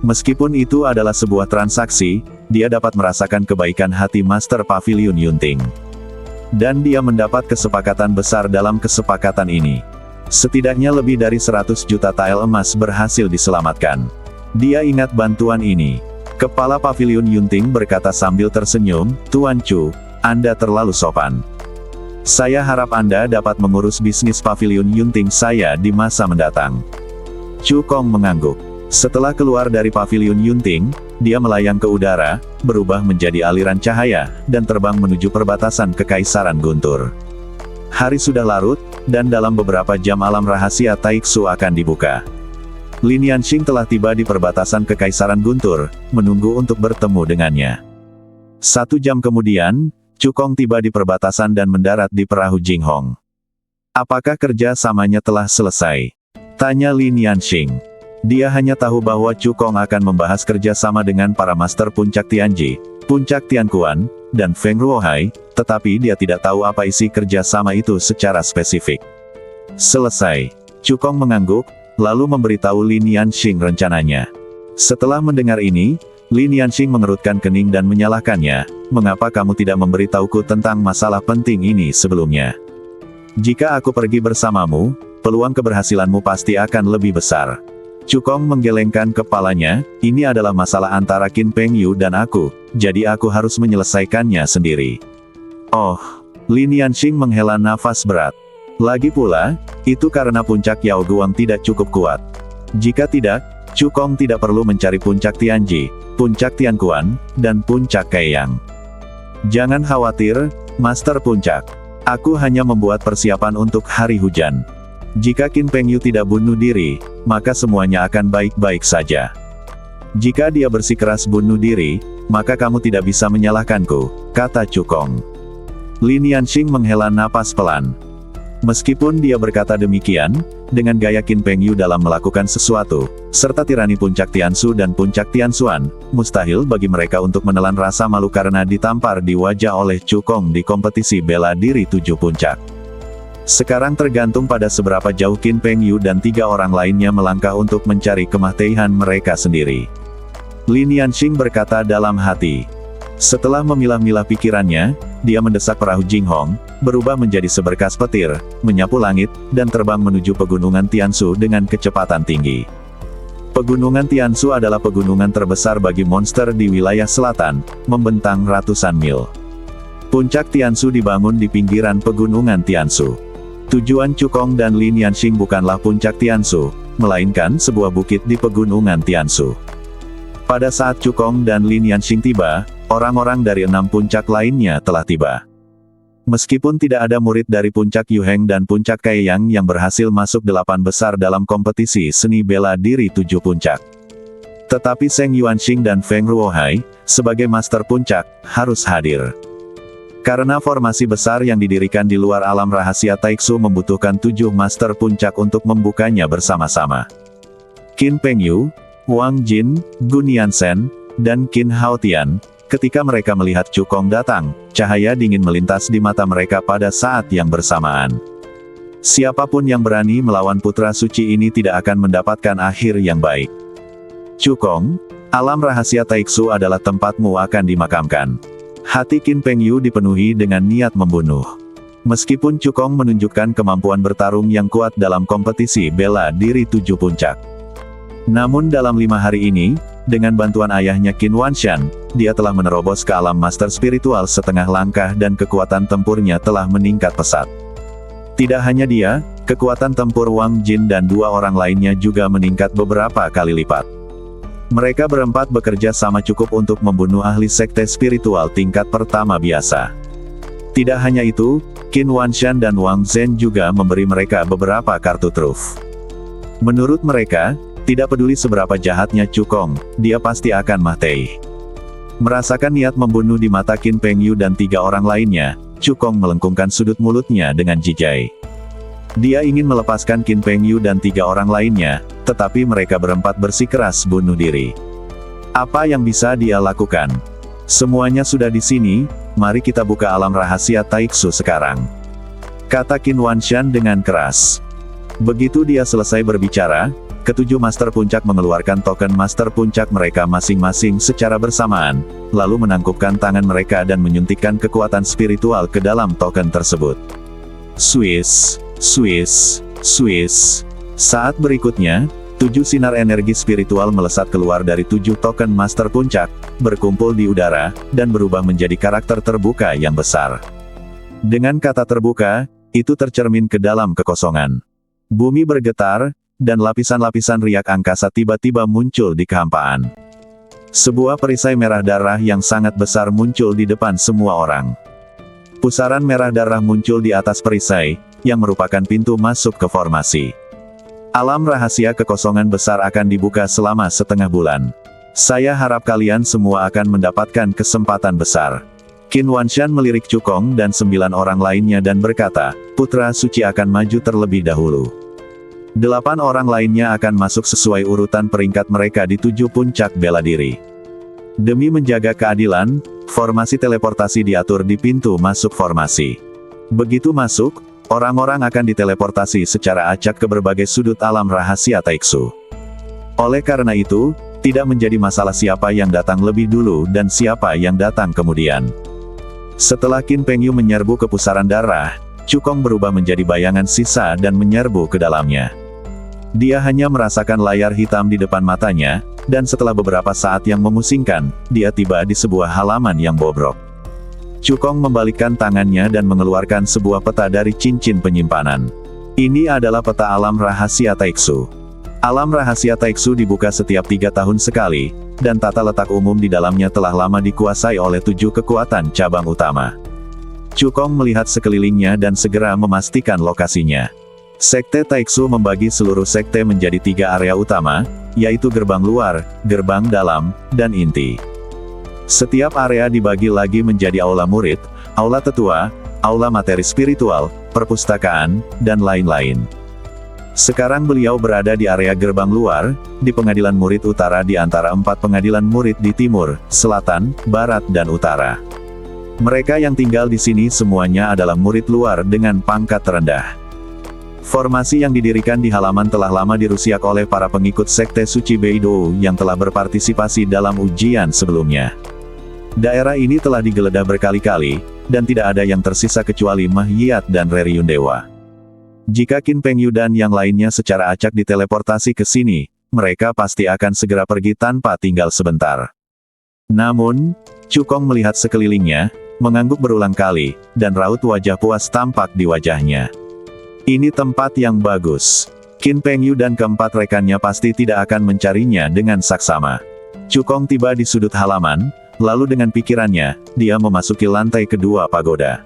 Meskipun itu adalah sebuah transaksi, dia dapat merasakan kebaikan hati Master Paviliun Yunting. Dan dia mendapat kesepakatan besar dalam kesepakatan ini. Setidaknya lebih dari 100 juta tael emas berhasil diselamatkan. Dia ingat bantuan ini. Kepala Paviliun Yunting berkata sambil tersenyum, Tuan Chu, Anda terlalu sopan. Saya harap Anda dapat mengurus bisnis Paviliun Yunting saya di masa mendatang. Cukong mengangguk. Setelah keluar dari Paviliun Yunting, dia melayang ke udara, berubah menjadi aliran cahaya, dan terbang menuju perbatasan Kekaisaran Guntur. Hari sudah larut, dan dalam beberapa jam alam rahasia Taiksu akan dibuka. Lin Yanxing telah tiba di perbatasan Kekaisaran Guntur, menunggu untuk bertemu dengannya. 1 jam kemudian, Cukong tiba di perbatasan dan mendarat di perahu Jinghong. Apakah kerja samanya telah selesai? Tanya Lin Yanxing. Dia hanya tahu bahwa Cukong akan membahas kerjasama dengan para master Puncak Tianji, Puncak Tianquan, dan Feng Ruohai, tetapi dia tidak tahu apa isi kerjasama itu secara spesifik. Selesai. Cukong mengangguk, lalu memberitahu Lin Yanxing rencananya. Setelah mendengar ini, Lin Yanxing mengerutkan kening dan menyalahkannya, mengapa kamu tidak memberitahuku tentang masalah penting ini sebelumnya? Jika aku pergi bersamamu, peluang keberhasilanmu pasti akan lebih besar. Cukong menggelengkan kepalanya, ini adalah masalah antara Qin Pengyu dan aku, jadi aku harus menyelesaikannya sendiri. Oh, Lin Yanxing menghela nafas berat. Lagi pula, itu karena puncak Yao Guang tidak cukup kuat. Jika tidak, Cukong tidak perlu mencari puncak Tianji, puncak Tianquan, dan puncak Kaiyang. Jangan khawatir, Master Puncak. Aku hanya membuat persiapan untuk hari hujan. Jika Qin Pengyu tidak bunuh diri, maka semuanya akan baik-baik saja. Jika dia bersikeras bunuh diri, maka kamu tidak bisa menyalahkanku, kata Cukong. Lin Yanxing menghela napas pelan. Meskipun dia berkata demikian, dengan gaya Qin Pengyu dalam melakukan sesuatu, serta tirani Puncak Tiansu dan Puncak Tianxuan, mustahil bagi mereka untuk menelan rasa malu karena ditampar di wajah oleh Cukong di kompetisi bela diri 7 puncak. Sekarang tergantung pada seberapa jauh Qin Pengyu dan 3 orang lainnya melangkah untuk mencari kematian mereka sendiri. Lin Yanxing berkata dalam hati. Setelah memilah-milah pikirannya, dia mendesak perahu Jinghong, berubah menjadi seberkas petir, menyapu langit, dan terbang menuju pegunungan Tianshu dengan kecepatan tinggi. Pegunungan Tianshu adalah pegunungan terbesar bagi monster di wilayah selatan, membentang ratusan mil. Puncak Tianshu dibangun di pinggiran pegunungan Tianshu. Tujuan Cukong dan Lin Yanxing bukanlah puncak Tianshu, melainkan sebuah bukit di pegunungan Tianshu. Pada saat Cukong dan Lin Yanxing tiba, orang-orang dari 6 puncak lainnya telah tiba. Meskipun tidak ada murid dari puncak Yuheng dan puncak Kaiyang yang berhasil masuk 8 besar dalam kompetisi seni bela diri 7 puncak. Tetapi Zheng Yuanxing dan Feng Ruohai, sebagai master puncak, harus hadir. Karena formasi besar yang didirikan di luar alam rahasia Taiksu membutuhkan 7 master puncak untuk membukanya bersama-sama. Qin Pengyu, Wang Jin, Gun Yansen, dan Qin Haotian. Ketika mereka melihat Cukong datang, cahaya dingin melintas di mata mereka pada saat yang bersamaan. Siapapun yang berani melawan putra suci ini tidak akan mendapatkan akhir yang baik. Cukong, alam rahasia Taiksu adalah tempatmu akan dimakamkan. Hati Qin Pengyu dipenuhi dengan niat membunuh. Meskipun Cukong menunjukkan kemampuan bertarung yang kuat dalam kompetisi bela diri 7 puncak. Namun dalam 5 hari ini, dengan bantuan ayahnya Qin Wanshan, dia telah menerobos ke alam master spiritual setengah langkah dan kekuatan tempurnya telah meningkat pesat. Tidak hanya dia, kekuatan tempur Wang Jin dan 2 orang lainnya juga meningkat beberapa kali lipat. Mereka berempat bekerja sama cukup untuk membunuh ahli sekte spiritual tingkat pertama biasa. Tidak hanya itu, Qin Wanshan dan Wang Zhen juga memberi mereka beberapa kartu truf. Menurut mereka, tidak peduli seberapa jahatnya Cukong, dia pasti akan mati. Merasakan niat membunuh di mata Qin Pengyu dan 3 orang lainnya, Cukong melengkungkan sudut mulutnya dengan jijai. Dia ingin melepaskan Qin Pengyu dan 3 orang lainnya, tetapi mereka berempat bersikeras bunuh diri. Apa yang bisa dia lakukan? Semuanya sudah di sini, mari kita buka alam rahasia Taiksu sekarang. Kata Qin Wanshan dengan keras. Begitu dia selesai berbicara, ketujuh master puncak mengeluarkan token master puncak mereka masing-masing secara bersamaan, lalu menangkupkan tangan mereka dan menyuntikkan kekuatan spiritual ke dalam token tersebut. Swiss, Swiss, Swiss. Saat berikutnya, 7 sinar energi spiritual melesat keluar dari 7 token master puncak, berkumpul di udara, dan berubah menjadi karakter terbuka yang besar. Dengan kata terbuka, itu tercermin ke dalam kekosongan. Bumi bergetar, dan lapisan-lapisan riak angkasa tiba-tiba muncul di kehampaan. Sebuah perisai merah darah yang sangat besar muncul di depan semua orang. Pusaran merah darah muncul di atas perisai, yang merupakan pintu masuk ke formasi. Alam rahasia kekosongan besar akan dibuka selama setengah bulan. Saya harap kalian semua akan mendapatkan kesempatan besar. Qin Wanshan melirik Cukong dan 9 orang lainnya dan berkata, putra suci akan maju terlebih dahulu. 8 orang lainnya akan masuk sesuai urutan peringkat mereka di 7 puncak bela diri. Demi menjaga keadilan, formasi teleportasi diatur di pintu masuk formasi. Begitu masuk, orang-orang akan diteleportasi secara acak ke berbagai sudut alam rahasia Taiksu. Oleh karena itu, tidak menjadi masalah siapa yang datang lebih dulu dan siapa yang datang kemudian. Setelah Qin Pengyu menyerbu ke pusaran darah, Cukong berubah menjadi bayangan sisa dan menyerbu ke dalamnya. Dia hanya merasakan layar hitam di depan matanya, dan setelah beberapa saat yang memusingkan, dia tiba di sebuah halaman yang bobrok. Cukong membalikkan tangannya dan mengeluarkan sebuah peta dari cincin penyimpanan. Ini adalah peta alam rahasia Taiksu. Alam rahasia Taiksu dibuka setiap 3 tahun sekali, dan tata letak umum di dalamnya telah lama dikuasai oleh 7 kekuatan cabang utama. Cukong melihat sekelilingnya dan segera memastikan lokasinya. Sekte Taiksu membagi seluruh sekte menjadi 3 area utama, yaitu gerbang luar, gerbang dalam, dan inti. Setiap area dibagi lagi menjadi aula murid, aula tetua, aula materi spiritual, perpustakaan, dan lain-lain. Sekarang beliau berada di area gerbang luar, di pengadilan murid utara di antara 4 pengadilan murid di timur, selatan, barat dan utara. Mereka yang tinggal di sini semuanya adalah murid luar dengan pangkat terendah. Formasi yang didirikan di halaman telah lama dirusiak oleh para pengikut sekte suci Beidou yang telah berpartisipasi dalam ujian sebelumnya. Daerah ini telah digeledah berkali-kali, dan tidak ada yang tersisa kecuali Mah Yiat dan Reryun Dewa. Jika Qin Pengyu dan yang lainnya secara acak diteleportasi ke sini, mereka pasti akan segera pergi tanpa tinggal sebentar. Namun, Cukong melihat sekelilingnya, mengangguk berulang kali, dan raut wajah puas tampak di wajahnya. Ini tempat yang bagus. Qin Pengyu dan keempat rekannya pasti tidak akan mencarinya dengan saksama. Cukong tiba di sudut halaman, lalu dengan pikirannya, dia memasuki lantai kedua pagoda.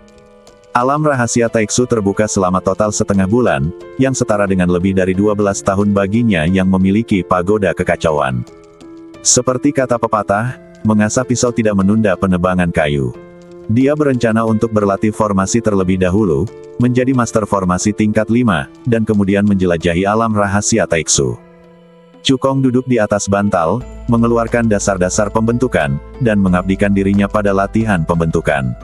Alam rahasia Taiksu terbuka selama total setengah bulan, yang setara dengan lebih dari 12 tahun baginya yang memiliki pagoda kekacauan. Seperti kata pepatah, mengasah pisau tidak menunda penebangan kayu. Dia berencana untuk berlatih formasi terlebih dahulu, menjadi master formasi tingkat 5, dan kemudian menjelajahi alam rahasia Taiksu. Cukong duduk di atas bantal, mengeluarkan dasar-dasar pembentukan, dan mengabdikan dirinya pada latihan pembentukan.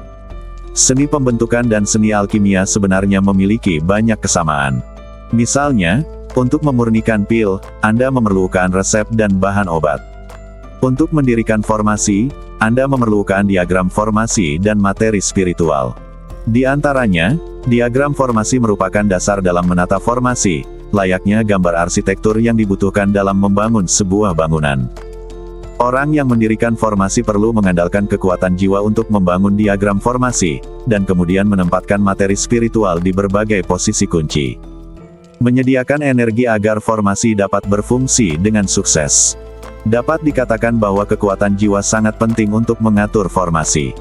Seni pembentukan dan seni alkimia sebenarnya memiliki banyak kesamaan. Misalnya, untuk memurnikan pil, Anda memerlukan resep dan bahan obat. Untuk mendirikan formasi, Anda memerlukan diagram formasi dan materi spiritual. Di antaranya, diagram formasi merupakan dasar dalam menata formasi, layaknya gambar arsitektur yang dibutuhkan dalam membangun sebuah bangunan. Orang yang mendirikan formasi perlu mengandalkan kekuatan jiwa untuk membangun diagram formasi, dan kemudian menempatkan materi spiritual di berbagai posisi kunci. Menyediakan energi agar formasi dapat berfungsi dengan sukses. Dapat dikatakan bahwa kekuatan jiwa sangat penting untuk mengatur formasi.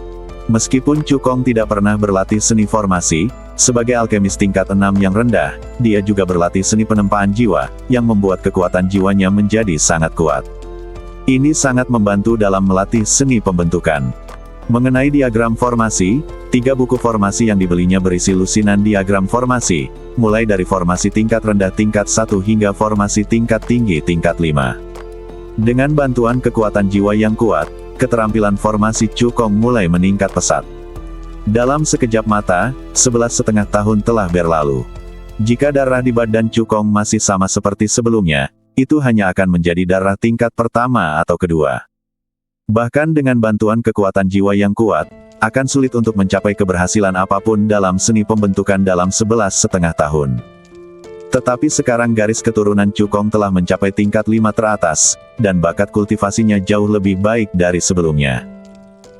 Meskipun Cukong tidak pernah berlatih seni formasi, sebagai alkemis tingkat 6 yang rendah, dia juga berlatih seni penempaan jiwa, yang membuat kekuatan jiwanya menjadi sangat kuat. Ini sangat membantu dalam melatih seni pembentukan. Mengenai diagram formasi, 3 buku formasi yang dibelinya berisi lusinan diagram formasi, mulai dari formasi tingkat rendah tingkat 1 hingga formasi tingkat tinggi tingkat 5. Dengan bantuan kekuatan jiwa yang kuat, keterampilan formasi Cukong mulai meningkat pesat. Dalam sekejap mata, 11,5 tahun telah berlalu. Jika darah di badan Cukong masih sama seperti sebelumnya, itu hanya akan menjadi darah tingkat pertama atau kedua. Bahkan dengan bantuan kekuatan jiwa yang kuat, akan sulit untuk mencapai keberhasilan apapun dalam seni pembentukan dalam 11,5 tahun. Tetapi sekarang garis keturunan Cukong telah mencapai tingkat 5 teratas, dan bakat kultivasinya jauh lebih baik dari sebelumnya.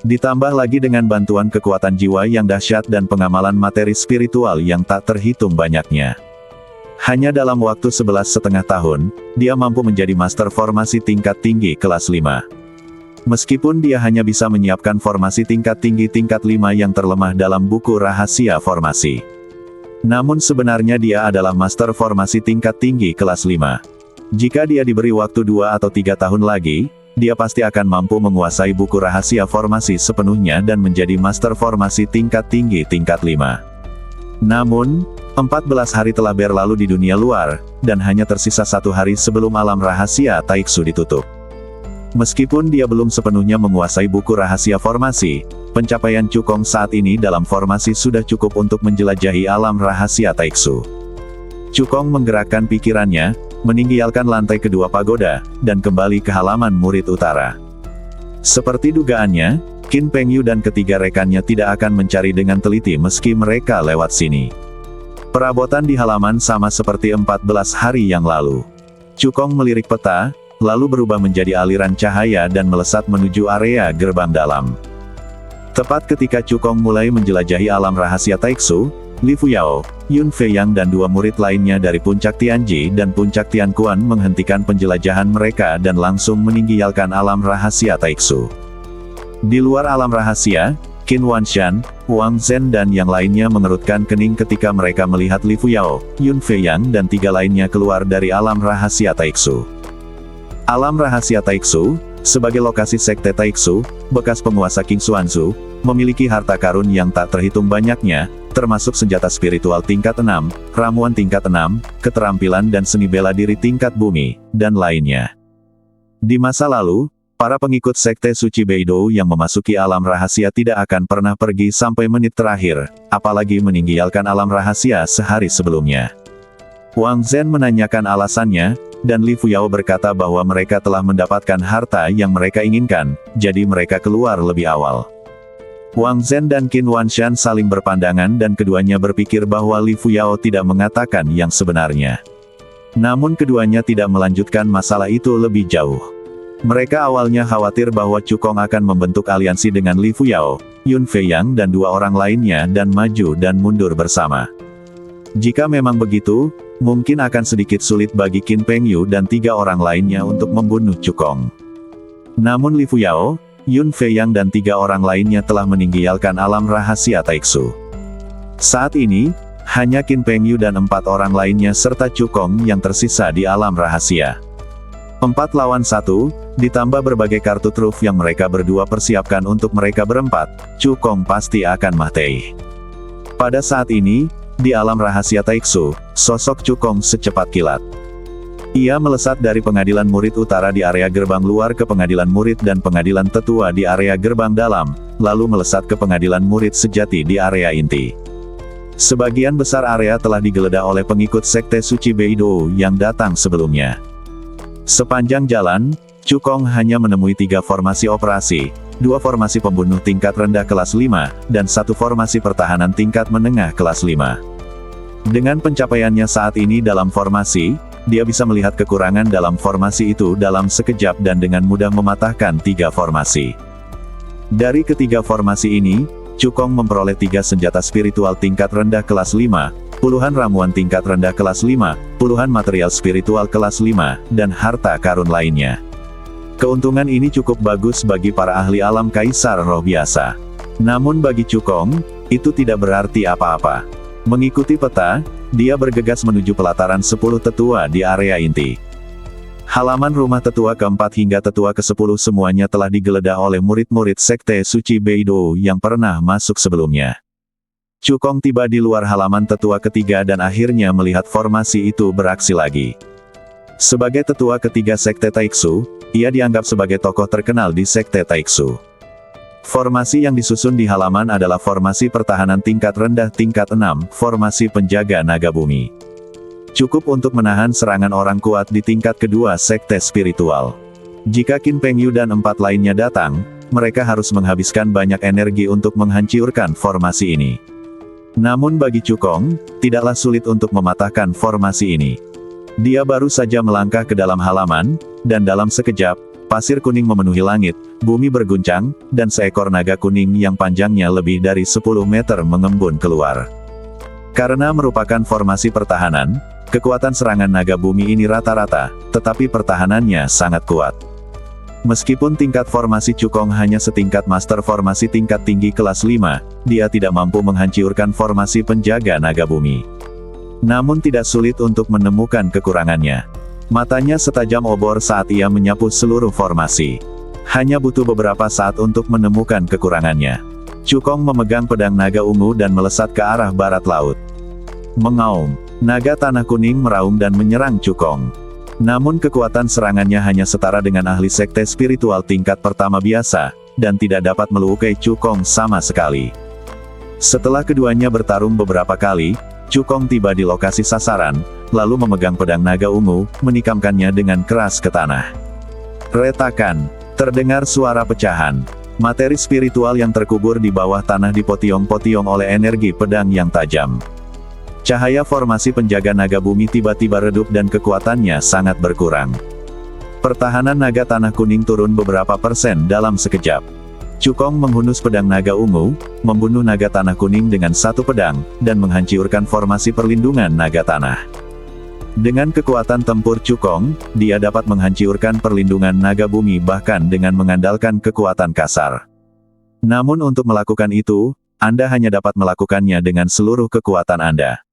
Ditambah lagi dengan bantuan kekuatan jiwa yang dahsyat dan pengamalan materi spiritual yang tak terhitung banyaknya. Hanya dalam waktu 11,5 tahun, dia mampu menjadi master formasi tingkat tinggi kelas 5. Meskipun dia hanya bisa menyiapkan formasi tingkat tinggi tingkat 5 yang terlemah dalam buku rahasia formasi. Namun sebenarnya dia adalah master formasi tingkat tinggi kelas 5. Jika dia diberi waktu 2 atau 3 tahun lagi, dia pasti akan mampu menguasai buku rahasia formasi sepenuhnya dan menjadi master formasi tingkat tinggi tingkat 5. Namun, 14 hari telah berlalu di dunia luar, dan hanya tersisa 1 hari sebelum alam rahasia Taiksu ditutup. Meskipun dia belum sepenuhnya menguasai buku rahasia formasi, pencapaian Cukong saat ini dalam formasi sudah cukup untuk menjelajahi alam rahasia Taiksu. Cukong menggerakkan pikirannya, meninggalkan lantai kedua pagoda, dan kembali ke halaman murid utara. Seperti dugaannya, Qin Pengyu dan ketiga rekannya tidak akan mencari dengan teliti meski mereka lewat sini. Perabotan di halaman sama seperti 14 hari yang lalu. Cukong melirik peta, lalu berubah menjadi aliran cahaya dan melesat menuju area gerbang dalam. Tepat ketika Cukong mulai menjelajahi alam rahasia Taiksu, Li Fuyao, Yun Feiyang dan 2 murid lainnya dari Puncak Tianji dan Puncak Tianquan menghentikan penjelajahan mereka dan langsung meninggalkan alam rahasia Taiksu. Di luar alam rahasia, Qin Wanshan, Wang Zhen dan yang lainnya mengerutkan kening ketika mereka melihat Li Fuyao, Yun Feiyang dan 3 lainnya keluar dari alam rahasia Taiksu. Alam rahasia Taiksu, sebagai lokasi sekte Taiksu, bekas penguasa King Xuanzu, memiliki harta karun yang tak terhitung banyaknya, termasuk senjata spiritual tingkat 6, ramuan tingkat 6, keterampilan dan seni bela diri tingkat bumi, dan lainnya. Di masa lalu, Para pengikut sekte suci Beidou yang memasuki alam rahasia tidak akan pernah pergi sampai menit terakhir, apalagi meninggalkan alam rahasia sehari sebelumnya. Wang Zhen menanyakan alasannya, dan Li Fuyao berkata bahwa mereka telah mendapatkan harta yang mereka inginkan, jadi mereka keluar lebih awal. Wang Zhen dan Qin Wanshan saling berpandangan dan keduanya berpikir bahwa Li Fuyao tidak mengatakan yang sebenarnya. Namun keduanya tidak melanjutkan masalah itu lebih jauh. Mereka awalnya khawatir bahwa Cukong akan membentuk aliansi dengan Li Fuyao, Yun Feiyang dan dua orang lainnya dan maju dan mundur bersama. Jika memang begitu, mungkin akan sedikit sulit bagi Qin Pengyu dan tiga orang lainnya untuk membunuh Cukong. Namun Li Fuyao, Yun Feiyang dan tiga orang lainnya telah meninggalkan alam rahasia Taixu. Saat ini, hanya Qin Pengyu dan 4 orang lainnya serta Cukong yang tersisa di alam rahasia. 4 lawan 1, ditambah berbagai kartu truf yang mereka berdua persiapkan untuk mereka berempat, Cukong pasti akan mati. Pada saat ini, di alam rahasia Taixu, sosok Cukong secepat kilat. Ia melesat dari pengadilan murid utara di area gerbang luar ke pengadilan murid dan pengadilan tetua di area gerbang dalam, lalu melesat ke pengadilan murid sejati di area inti. Sebagian besar area telah digeledah oleh pengikut sekte suci Beidou yang datang sebelumnya. Sepanjang jalan, Cukong hanya menemui 3 formasi operasi, 2 formasi pembunuh tingkat rendah kelas 5, dan 1 formasi pertahanan tingkat menengah kelas 5. Dengan pencapaiannya saat ini dalam formasi, dia bisa melihat kekurangan dalam formasi itu dalam sekejap dan dengan mudah mematahkan 3 formasi. Dari ketiga formasi ini, Cukong memperoleh 3 senjata spiritual tingkat rendah kelas 5, puluhan ramuan tingkat rendah kelas 5, puluhan material spiritual kelas 5, dan harta karun lainnya. Keuntungan ini cukup bagus bagi para ahli alam kaisar roh biasa. Namun bagi Cukong, itu tidak berarti apa-apa. Mengikuti peta, dia bergegas menuju pelataran 10 tetua di area inti. Halaman rumah tetua ke-4 hingga tetua ke-10 semuanya telah digeledah oleh murid-murid sekte suci Beidou yang pernah masuk sebelumnya. Cukong tiba di luar halaman tetua ketiga dan akhirnya melihat formasi itu beraksi lagi. Sebagai tetua ketiga sekte Taixu, ia dianggap sebagai tokoh terkenal di sekte Taixu. Formasi yang disusun di halaman adalah formasi pertahanan tingkat rendah tingkat 6, formasi penjaga naga bumi. Cukup untuk menahan serangan orang kuat di tingkat kedua sekte spiritual. Jika Qin Pengyu dan 4 lainnya datang, mereka harus menghabiskan banyak energi untuk menghancurkan formasi ini. Namun bagi Cukong, tidaklah sulit untuk mematahkan formasi ini. Dia baru saja melangkah ke dalam halaman, dan dalam sekejap, pasir kuning memenuhi langit, bumi berguncang, dan seekor naga kuning yang panjangnya lebih dari 10 meter mengembun keluar. Karena merupakan formasi pertahanan, kekuatan serangan naga bumi ini rata-rata, tetapi pertahanannya sangat kuat. Meskipun tingkat formasi Cukong hanya setingkat master formasi tingkat tinggi kelas 5, dia tidak mampu menghancurkan formasi penjaga naga bumi. Namun tidak sulit untuk menemukan kekurangannya. Matanya setajam obor saat ia menyapu seluruh formasi. Hanya butuh beberapa saat untuk menemukan kekurangannya. Cukong memegang pedang naga ungu dan melesat ke arah barat laut. Mengaum, naga tanah kuning meraung dan menyerang Cukong. Namun kekuatan serangannya hanya setara dengan ahli sekte spiritual tingkat pertama biasa, dan tidak dapat melukai Cukong sama sekali. Setelah keduanya bertarung beberapa kali, Cukong tiba di lokasi sasaran, lalu memegang pedang naga ungu, menikamkannya dengan keras ke tanah. Retakan, terdengar suara pecahan. Materi spiritual yang terkubur di bawah tanah dipotong-potong oleh energi pedang yang tajam. Cahaya formasi penjaga naga bumi tiba-tiba redup dan kekuatannya sangat berkurang. Pertahanan naga tanah kuning turun beberapa persen dalam sekejap. Cukong menghunus pedang naga ungu, membunuh naga tanah kuning dengan satu pedang, dan menghancurkan formasi perlindungan naga tanah. Dengan kekuatan tempur Cukong, dia dapat menghancurkan perlindungan naga bumi bahkan dengan mengandalkan kekuatan kasar. Namun untuk melakukan itu, Anda hanya dapat melakukannya dengan seluruh kekuatan Anda.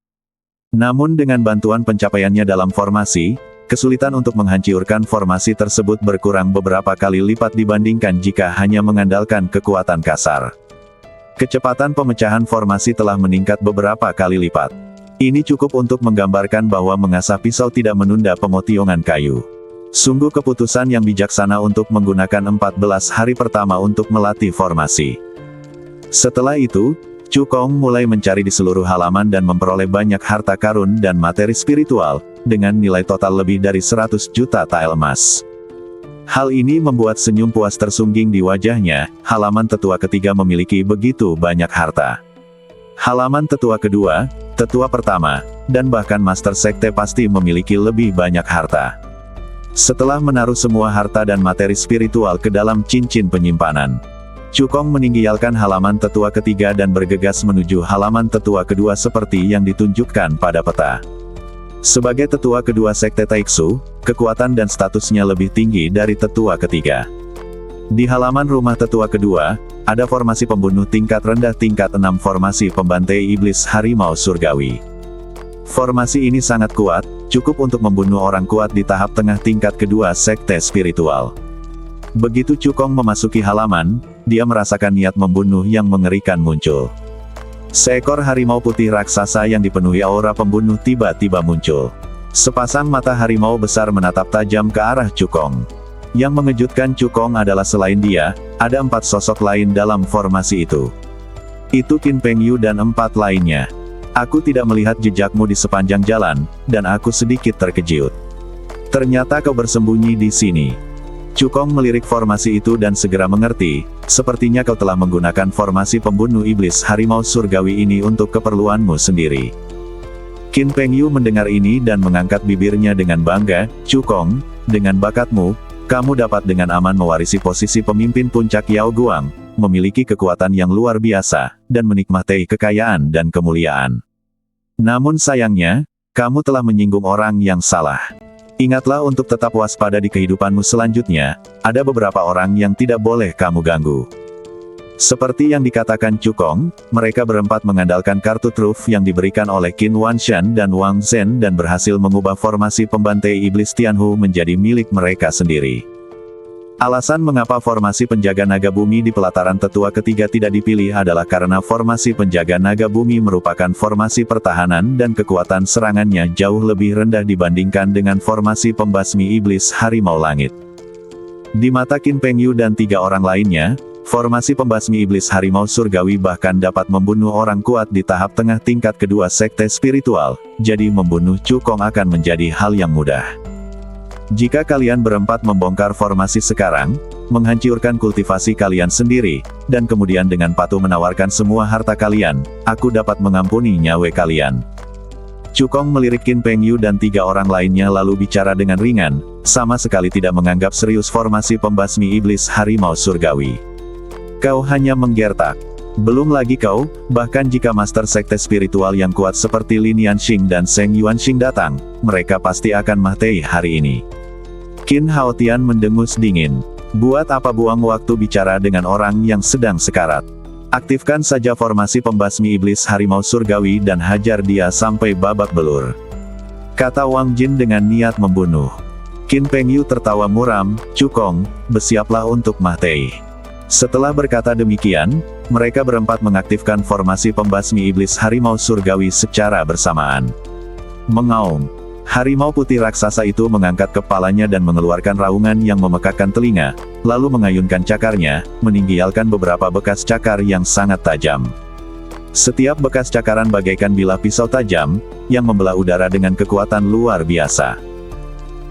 Namun dengan bantuan pencapaiannya dalam formasi, kesulitan untuk menghancurkan formasi tersebut berkurang beberapa kali lipat dibandingkan jika hanya mengandalkan kekuatan kasar. Kecepatan pemecahan formasi telah meningkat beberapa kali lipat. Ini cukup untuk menggambarkan bahwa mengasah pisau tidak menunda pemotongan kayu. Sungguh keputusan yang bijaksana untuk menggunakan 14 hari pertama untuk melatih formasi. Setelah itu, Cukong mulai mencari di seluruh halaman dan memperoleh banyak harta karun dan materi spiritual, dengan nilai total lebih dari 100 juta tael emas. Hal ini membuat senyum puas tersungging di wajahnya. Halaman tetua ketiga memiliki begitu banyak harta. Halaman tetua kedua, tetua pertama, dan bahkan master sekte pasti memiliki lebih banyak harta. Setelah menaruh semua harta dan materi spiritual ke dalam cincin penyimpanan, Cukong meninggalkan halaman tetua ketiga dan bergegas menuju halaman tetua kedua seperti yang ditunjukkan pada peta. Sebagai tetua kedua sekte Taiksu, kekuatan dan statusnya lebih tinggi dari tetua ketiga. Di halaman rumah tetua kedua, ada formasi pembunuh tingkat rendah tingkat 6 formasi pembantai iblis harimau surgawi. Formasi ini sangat kuat, cukup untuk membunuh orang kuat di tahap tengah tingkat kedua sekte spiritual. Begitu Cukong memasuki halaman, dia merasakan niat membunuh yang mengerikan muncul. Seekor harimau putih raksasa yang dipenuhi aura pembunuh tiba-tiba muncul. Sepasang mata harimau besar menatap tajam ke arah Cukong. Yang mengejutkan Cukong adalah selain dia, ada 4 sosok lain dalam formasi itu. Itu Qin Pengyu dan 4 lainnya. Aku tidak melihat jejakmu di sepanjang jalan, dan aku sedikit terkejut. Ternyata kau bersembunyi di sini. Cukong melirik formasi itu dan segera mengerti, sepertinya kau telah menggunakan formasi pembunuh iblis harimau surgawi ini untuk keperluanmu sendiri. Qin Pengyu mendengar ini dan mengangkat bibirnya dengan bangga. Cukong, dengan bakatmu, kamu dapat dengan aman mewarisi posisi pemimpin puncak Yao Guang, memiliki kekuatan yang luar biasa, dan menikmati kekayaan dan kemuliaan. Namun sayangnya, kamu telah menyinggung orang yang salah. Ingatlah untuk tetap waspada di kehidupanmu selanjutnya, ada beberapa orang yang tidak boleh kamu ganggu. Seperti yang dikatakan Cukong, mereka berempat mengandalkan kartu truf yang diberikan oleh Qin Wanshan dan Wang Zhen dan berhasil mengubah formasi pembantai iblis Tianhu menjadi milik mereka sendiri. Alasan mengapa formasi penjaga naga bumi di pelataran tetua ketiga tidak dipilih adalah karena formasi penjaga naga bumi merupakan formasi pertahanan dan kekuatan serangannya jauh lebih rendah dibandingkan dengan formasi pembasmi iblis harimau langit. Di mata Qin Pengyu dan 3 orang lainnya, formasi pembasmi iblis harimau surgawi bahkan dapat membunuh orang kuat di tahap tengah tingkat kedua sekte spiritual, jadi membunuh Cukong akan menjadi hal yang mudah. Jika kalian berempat membongkar formasi sekarang, menghancurkan kultivasi kalian sendiri, dan kemudian dengan patuh menawarkan semua harta kalian, aku dapat mengampuni nyawa kalian. Cukong melirik Qin Pengyu dan 3 orang lainnya lalu bicara dengan ringan, sama sekali tidak menganggap serius formasi pembasmi iblis harimau surgawi. Kau hanya menggertak. Belum lagi kau, bahkan jika master sekte spiritual yang kuat seperti Lin Yanxing dan Zheng Yuanxing datang, mereka pasti akan mati hari ini. Qin Haotian mendengus dingin. Buat apa buang waktu bicara dengan orang yang sedang sekarat? Aktifkan saja formasi pembasmi iblis harimau surgawi dan hajar dia sampai babak belur. Kata Wang Jin dengan niat membunuh. Qin Pengyu tertawa muram. Cukong, bersiaplah untuk mati. Setelah berkata demikian, mereka berempat mengaktifkan formasi pembasmi iblis harimau surgawi secara bersamaan. Mengaum. Harimau putih raksasa itu mengangkat kepalanya dan mengeluarkan raungan yang memekakkan telinga, lalu mengayunkan cakarnya, meninggalkan beberapa bekas cakar yang sangat tajam. Setiap bekas cakaran bagaikan bilah pisau tajam, yang membelah udara dengan kekuatan luar biasa.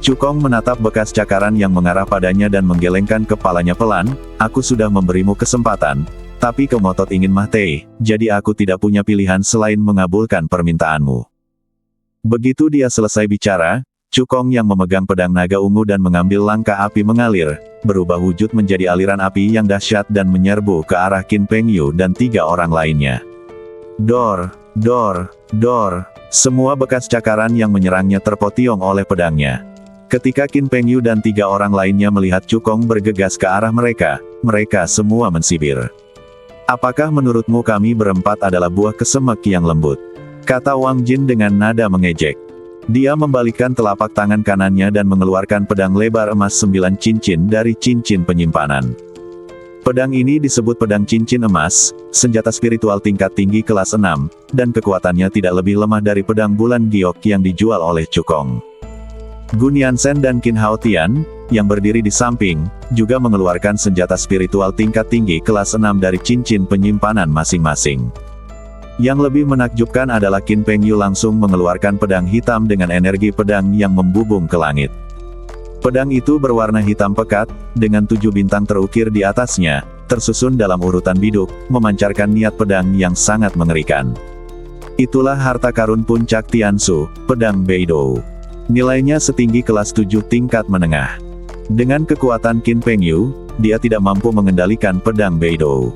Cukong menatap bekas cakaran yang mengarah padanya dan menggelengkan kepalanya pelan. Aku sudah memberimu kesempatan, tapi kau ngotot ingin mati, jadi aku tidak punya pilihan selain mengabulkan permintaanmu. Begitu dia selesai bicara, Cukong yang memegang pedang naga ungu dan mengambil langkah api mengalir, berubah wujud menjadi aliran api yang dahsyat dan menyerbu ke arah Qin Pengyu dan 3 orang lainnya. Dor, dor, dor, semua bekas cakaran yang menyerangnya terpotiong oleh pedangnya. Ketika Qin Pengyu dan 3 orang lainnya melihat Cukong bergegas ke arah mereka, mereka semua mensibir. Apakah menurutmu kami berempat adalah buah kesemek yang lembut? Kata Wang Jin dengan nada mengejek. Dia membalikkan telapak tangan kanannya dan mengeluarkan pedang lebar emas 9 cincin dari cincin penyimpanan. Pedang ini disebut pedang cincin emas, senjata spiritual tingkat tinggi kelas 6, dan kekuatannya tidak lebih lemah dari pedang bulan giok yang dijual oleh Cukong. Guniansen dan Qin Haotian, yang berdiri di samping, juga mengeluarkan senjata spiritual tingkat tinggi kelas 6 dari cincin penyimpanan masing-masing. Yang lebih menakjubkan adalah Qin Pengyu langsung mengeluarkan pedang hitam dengan energi pedang yang membubung ke langit. Pedang itu berwarna hitam pekat, dengan 7 bintang terukir di atasnya, tersusun dalam urutan biduk, memancarkan niat pedang yang sangat mengerikan. Itulah harta karun puncak Tiansu, pedang Beidou. Nilainya setinggi kelas 7 tingkat menengah. Dengan kekuatan Qin Pengyu, dia tidak mampu mengendalikan pedang Beidou.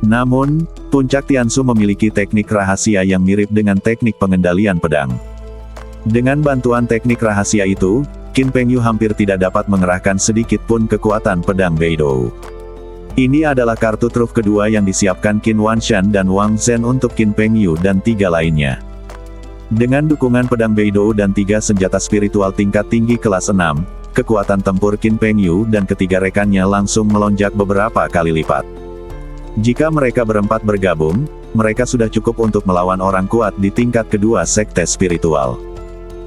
Namun, puncak Tiansu memiliki teknik rahasia yang mirip dengan teknik pengendalian pedang. Dengan bantuan teknik rahasia itu, Qin Pengyu hampir tidak dapat mengerahkan sedikit pun kekuatan pedang Beidou. Ini adalah kartu truf kedua yang disiapkan Qin Wanshan dan Wang Zhen untuk Qin Pengyu dan 3 lainnya. Dengan dukungan pedang Beidou dan 3 senjata spiritual tingkat tinggi kelas 6, kekuatan tempur Qin Pengyu dan ketiga rekannya langsung melonjak beberapa kali lipat. Jika mereka berempat bergabung, mereka sudah cukup untuk melawan orang kuat di tingkat kedua sekte spiritual.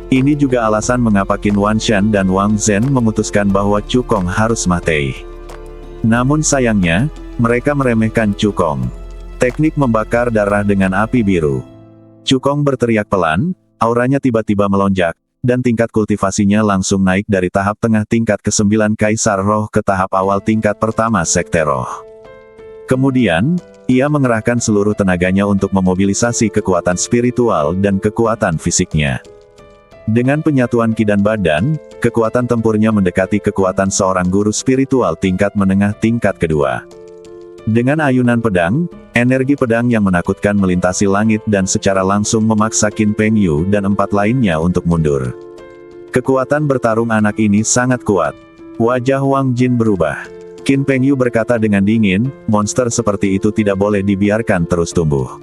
Ini juga alasan mengapa Qin Wanshan dan Wang Zhen memutuskan bahwa Chu Kong harus mati. Namun sayangnya, mereka meremehkan Chu Kong. Teknik membakar darah dengan api biru. Chu Kong berteriak pelan, auranya tiba-tiba melonjak, dan tingkat kultivasinya langsung naik dari tahap tengah tingkat ke-9 Kaisar Roh ke tahap awal tingkat pertama Sekte Roh. Kemudian, ia mengerahkan seluruh tenaganya untuk memobilisasi kekuatan spiritual dan kekuatan fisiknya. Dengan penyatuan ki dan badan, kekuatan tempurnya mendekati kekuatan seorang guru spiritual tingkat menengah tingkat kedua. Dengan ayunan pedang, energi pedang yang menakutkan melintasi langit dan secara langsung memaksa Qin Pengyu dan 4 lainnya untuk mundur. Kekuatan bertarung anak ini sangat kuat. Wajah Wang Jin berubah. Qin Pengyu berkata dengan dingin, monster seperti itu tidak boleh dibiarkan terus tumbuh.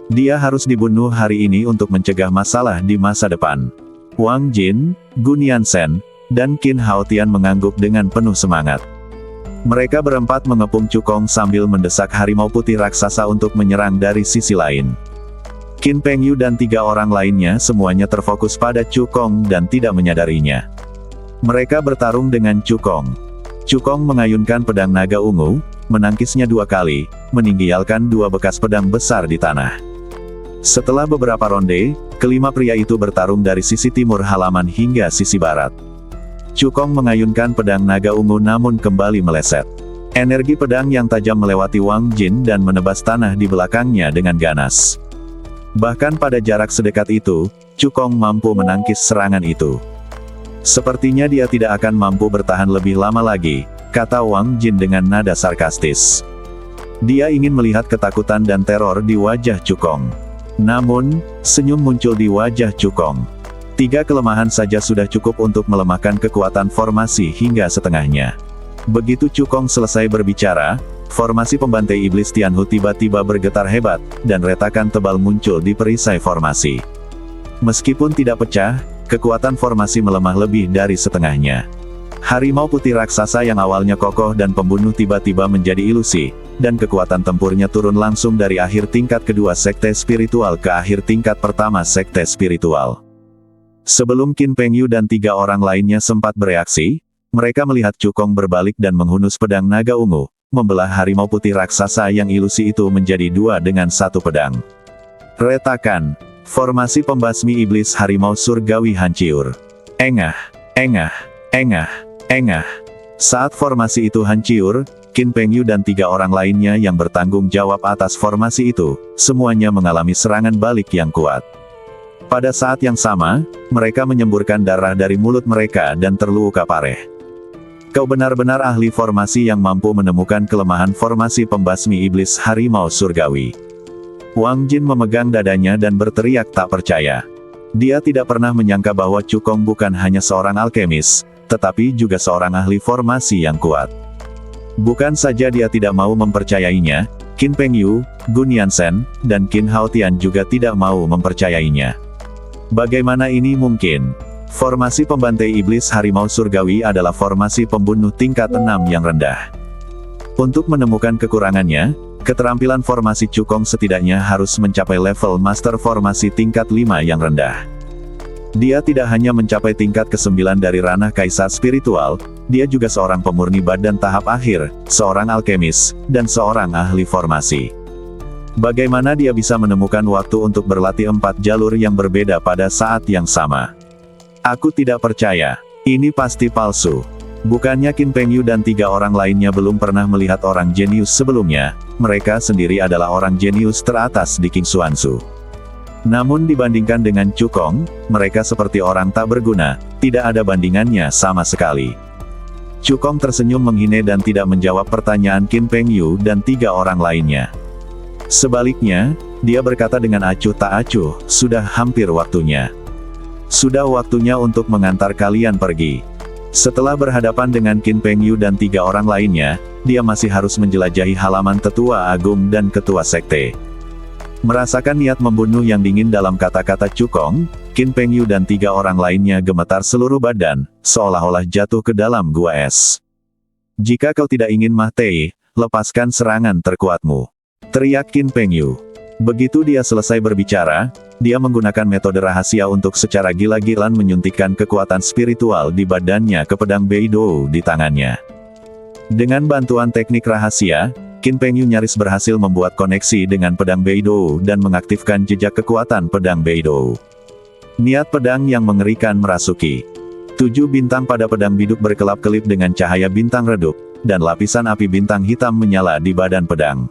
Dia harus dibunuh hari ini untuk mencegah masalah di masa depan. Wang Jin, Guniansen, dan Qin Haotian mengangguk dengan penuh semangat. Mereka berempat mengepung Chu Kong sambil mendesak harimau putih raksasa untuk menyerang dari sisi lain. Qin Pengyu dan 3 orang lainnya semuanya terfokus pada Chu Kong dan tidak menyadarinya. Mereka bertarung dengan Chu Kong. Chu Kong mengayunkan pedang naga ungu, menangkisnya 2 kali, meninggalkan 2 bekas pedang besar di tanah. Setelah beberapa ronde, kelima pria itu bertarung dari sisi timur halaman hingga sisi barat. Chu Kong mengayunkan pedang naga ungu namun kembali meleset. Energi pedang yang tajam melewati Wang Jin dan menebas tanah di belakangnya dengan ganas. Bahkan pada jarak sedekat itu, Chu Kong mampu menangkis serangan itu. Sepertinya dia tidak akan mampu bertahan lebih lama lagi, kata Wang Jin dengan nada sarkastis. Dia ingin melihat ketakutan dan teror di wajah Chu Kong. Namun, senyum muncul di wajah Chu Kong. 3 kelemahan saja sudah cukup untuk melemahkan kekuatan formasi hingga setengahnya. Begitu Chu Kong selesai berbicara, formasi pembantai iblis Tianhu tiba-tiba bergetar hebat, dan retakan tebal muncul di perisai formasi. Meskipun tidak pecah, kekuatan formasi melemah lebih dari setengahnya. Harimau putih raksasa yang awalnya kokoh dan pembunuh tiba-tiba menjadi ilusi, dan kekuatan tempurnya turun langsung dari akhir tingkat kedua sekte spiritual ke akhir tingkat pertama sekte spiritual. Sebelum Qin Pengyu dan 3 orang lainnya sempat bereaksi, mereka melihat Chu Kong berbalik dan menghunus pedang naga ungu, membelah harimau putih raksasa yang ilusi itu menjadi 2 dengan 1 pedang. Retakan. Formasi pembasmi iblis harimau surgawi hancur. Engah, engah, engah, engah. Saat formasi itu hancur, Qin Pengyu dan 3 orang lainnya yang bertanggung jawab atas formasi itu, semuanya mengalami serangan balik yang kuat. Pada saat yang sama, mereka menyemburkan darah dari mulut mereka dan terluka parah. Kau benar-benar ahli formasi yang mampu menemukan kelemahan formasi pembasmi iblis harimau surgawi. Wang Jin memegang dadanya dan berteriak tak percaya. Dia tidak pernah menyangka bahwa Chu Kong bukan hanya seorang alkemis, tetapi juga seorang ahli formasi yang kuat. Bukan saja dia tidak mau mempercayainya, Qin Pengyu, Guniansen, dan Qin Haotian juga tidak mau mempercayainya. Bagaimana ini mungkin? Formasi pembantai iblis harimau surgawi adalah formasi pembunuh tingkat 6 yang rendah. Untuk menemukan kekurangannya, keterampilan formasi Chu Kong setidaknya harus mencapai level master formasi tingkat 5 yang rendah. Dia tidak hanya mencapai tingkat ke-9 dari ranah kaisar spiritual, dia juga seorang pemurni badan tahap akhir, seorang alkemis, dan seorang ahli formasi. Bagaimana dia bisa menemukan waktu untuk berlatih 4 jalur yang berbeda pada saat yang sama? Aku tidak percaya. Ini pasti palsu. Bukannya Qin Pengyu dan 3 orang lainnya belum pernah melihat orang jenius sebelumnya, mereka sendiri adalah orang jenius teratas di King Xuanzu. Namun dibandingkan dengan Cukong, mereka seperti orang tak berguna, tidak ada bandingannya sama sekali. Cukong tersenyum menghina dan tidak menjawab pertanyaan Qin Pengyu dan 3 orang lainnya. Sebaliknya, dia berkata dengan acuh tak acuh, sudah hampir waktunya. Sudah waktunya untuk mengantar kalian pergi. Setelah berhadapan dengan Qin Pengyu dan 3 orang lainnya, dia masih harus menjelajahi halaman tetua agung dan ketua sekte. Merasakan niat membunuh yang dingin dalam kata-kata Cukong, Qin Pengyu dan 3 orang lainnya gemetar seluruh badan, seolah-olah jatuh ke dalam gua es. Jika kau tidak ingin mati, lepaskan serangan terkuatmu, teriak Qin Pengyu. Begitu dia selesai berbicara, dia menggunakan metode rahasia untuk secara gila-gilaan menyuntikkan kekuatan spiritual di badannya ke pedang Beidou di tangannya. Dengan bantuan teknik rahasia, Qin Pengyu nyaris berhasil membuat koneksi dengan pedang Beidou dan mengaktifkan jejak kekuatan pedang Beidou. Niat pedang yang mengerikan merasuki. 7 bintang pada pedang biduk berkelap-kelip dengan cahaya bintang redup, dan lapisan api bintang hitam menyala di badan pedang.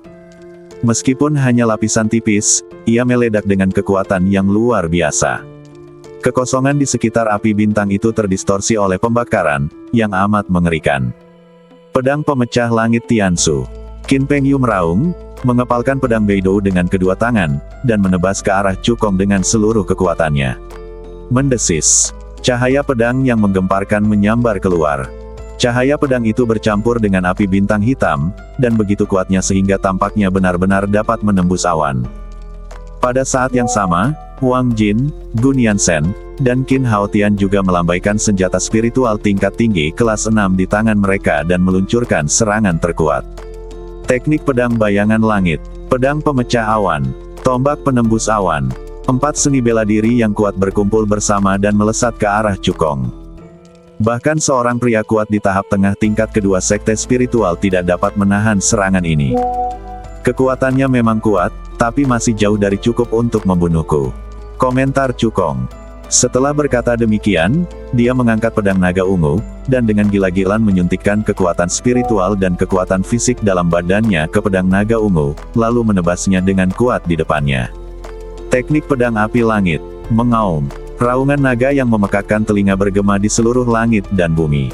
Meskipun hanya lapisan tipis, ia meledak dengan kekuatan yang luar biasa. Kekosongan di sekitar api bintang itu terdistorsi oleh pembakaran, yang amat mengerikan. Pedang pemecah langit Tiansu. Qin Pengyu meraung, mengepalkan pedang Beidou dengan kedua tangan, dan menebas ke arah Cukong dengan seluruh kekuatannya. Mendesis. Cahaya pedang yang menggemparkan menyambar keluar. Cahaya pedang itu bercampur dengan api bintang hitam, dan begitu kuatnya sehingga tampaknya benar-benar dapat menembus awan. Pada saat yang sama, Wang Jin, Gun Yansen, dan Qin Haotian juga melambaikan senjata spiritual tingkat tinggi kelas 6 di tangan mereka dan meluncurkan serangan terkuat. Teknik pedang bayangan langit, pedang pemecah awan, tombak penembus awan. 4 seni bela diri yang kuat berkumpul bersama dan melesat ke arah Cukong. Bahkan seorang pria kuat di tahap tengah tingkat kedua sekte spiritual tidak dapat menahan serangan ini. Kekuatannya memang kuat, tapi masih jauh dari cukup untuk membunuhku. Komentar Cukong. Setelah berkata demikian, dia mengangkat pedang naga ungu, dan dengan gila-gilaan menyuntikkan kekuatan spiritual dan kekuatan fisik dalam badannya ke pedang naga ungu, lalu menebasnya dengan kuat di depannya. Teknik pedang api langit, mengaum. Raungan naga yang memekakkan telinga bergema di seluruh langit dan bumi.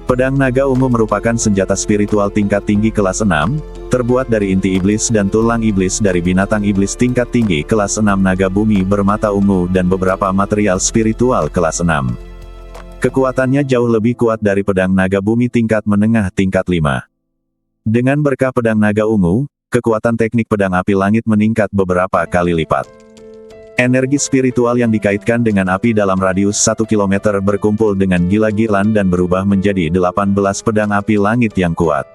Pedang naga ungu merupakan senjata spiritual tingkat tinggi kelas 6, terbuat dari inti iblis dan tulang iblis dari binatang iblis tingkat tinggi kelas 6 naga bumi bermata ungu dan beberapa material spiritual kelas 6. Kekuatannya jauh lebih kuat dari pedang naga bumi tingkat menengah tingkat 5. Dengan berkah pedang naga ungu, kekuatan teknik pedang api langit meningkat beberapa kali lipat. Energi spiritual yang dikaitkan dengan api dalam radius 1 km berkumpul dengan gila-gilaan dan berubah menjadi 18 pedang api langit yang kuat.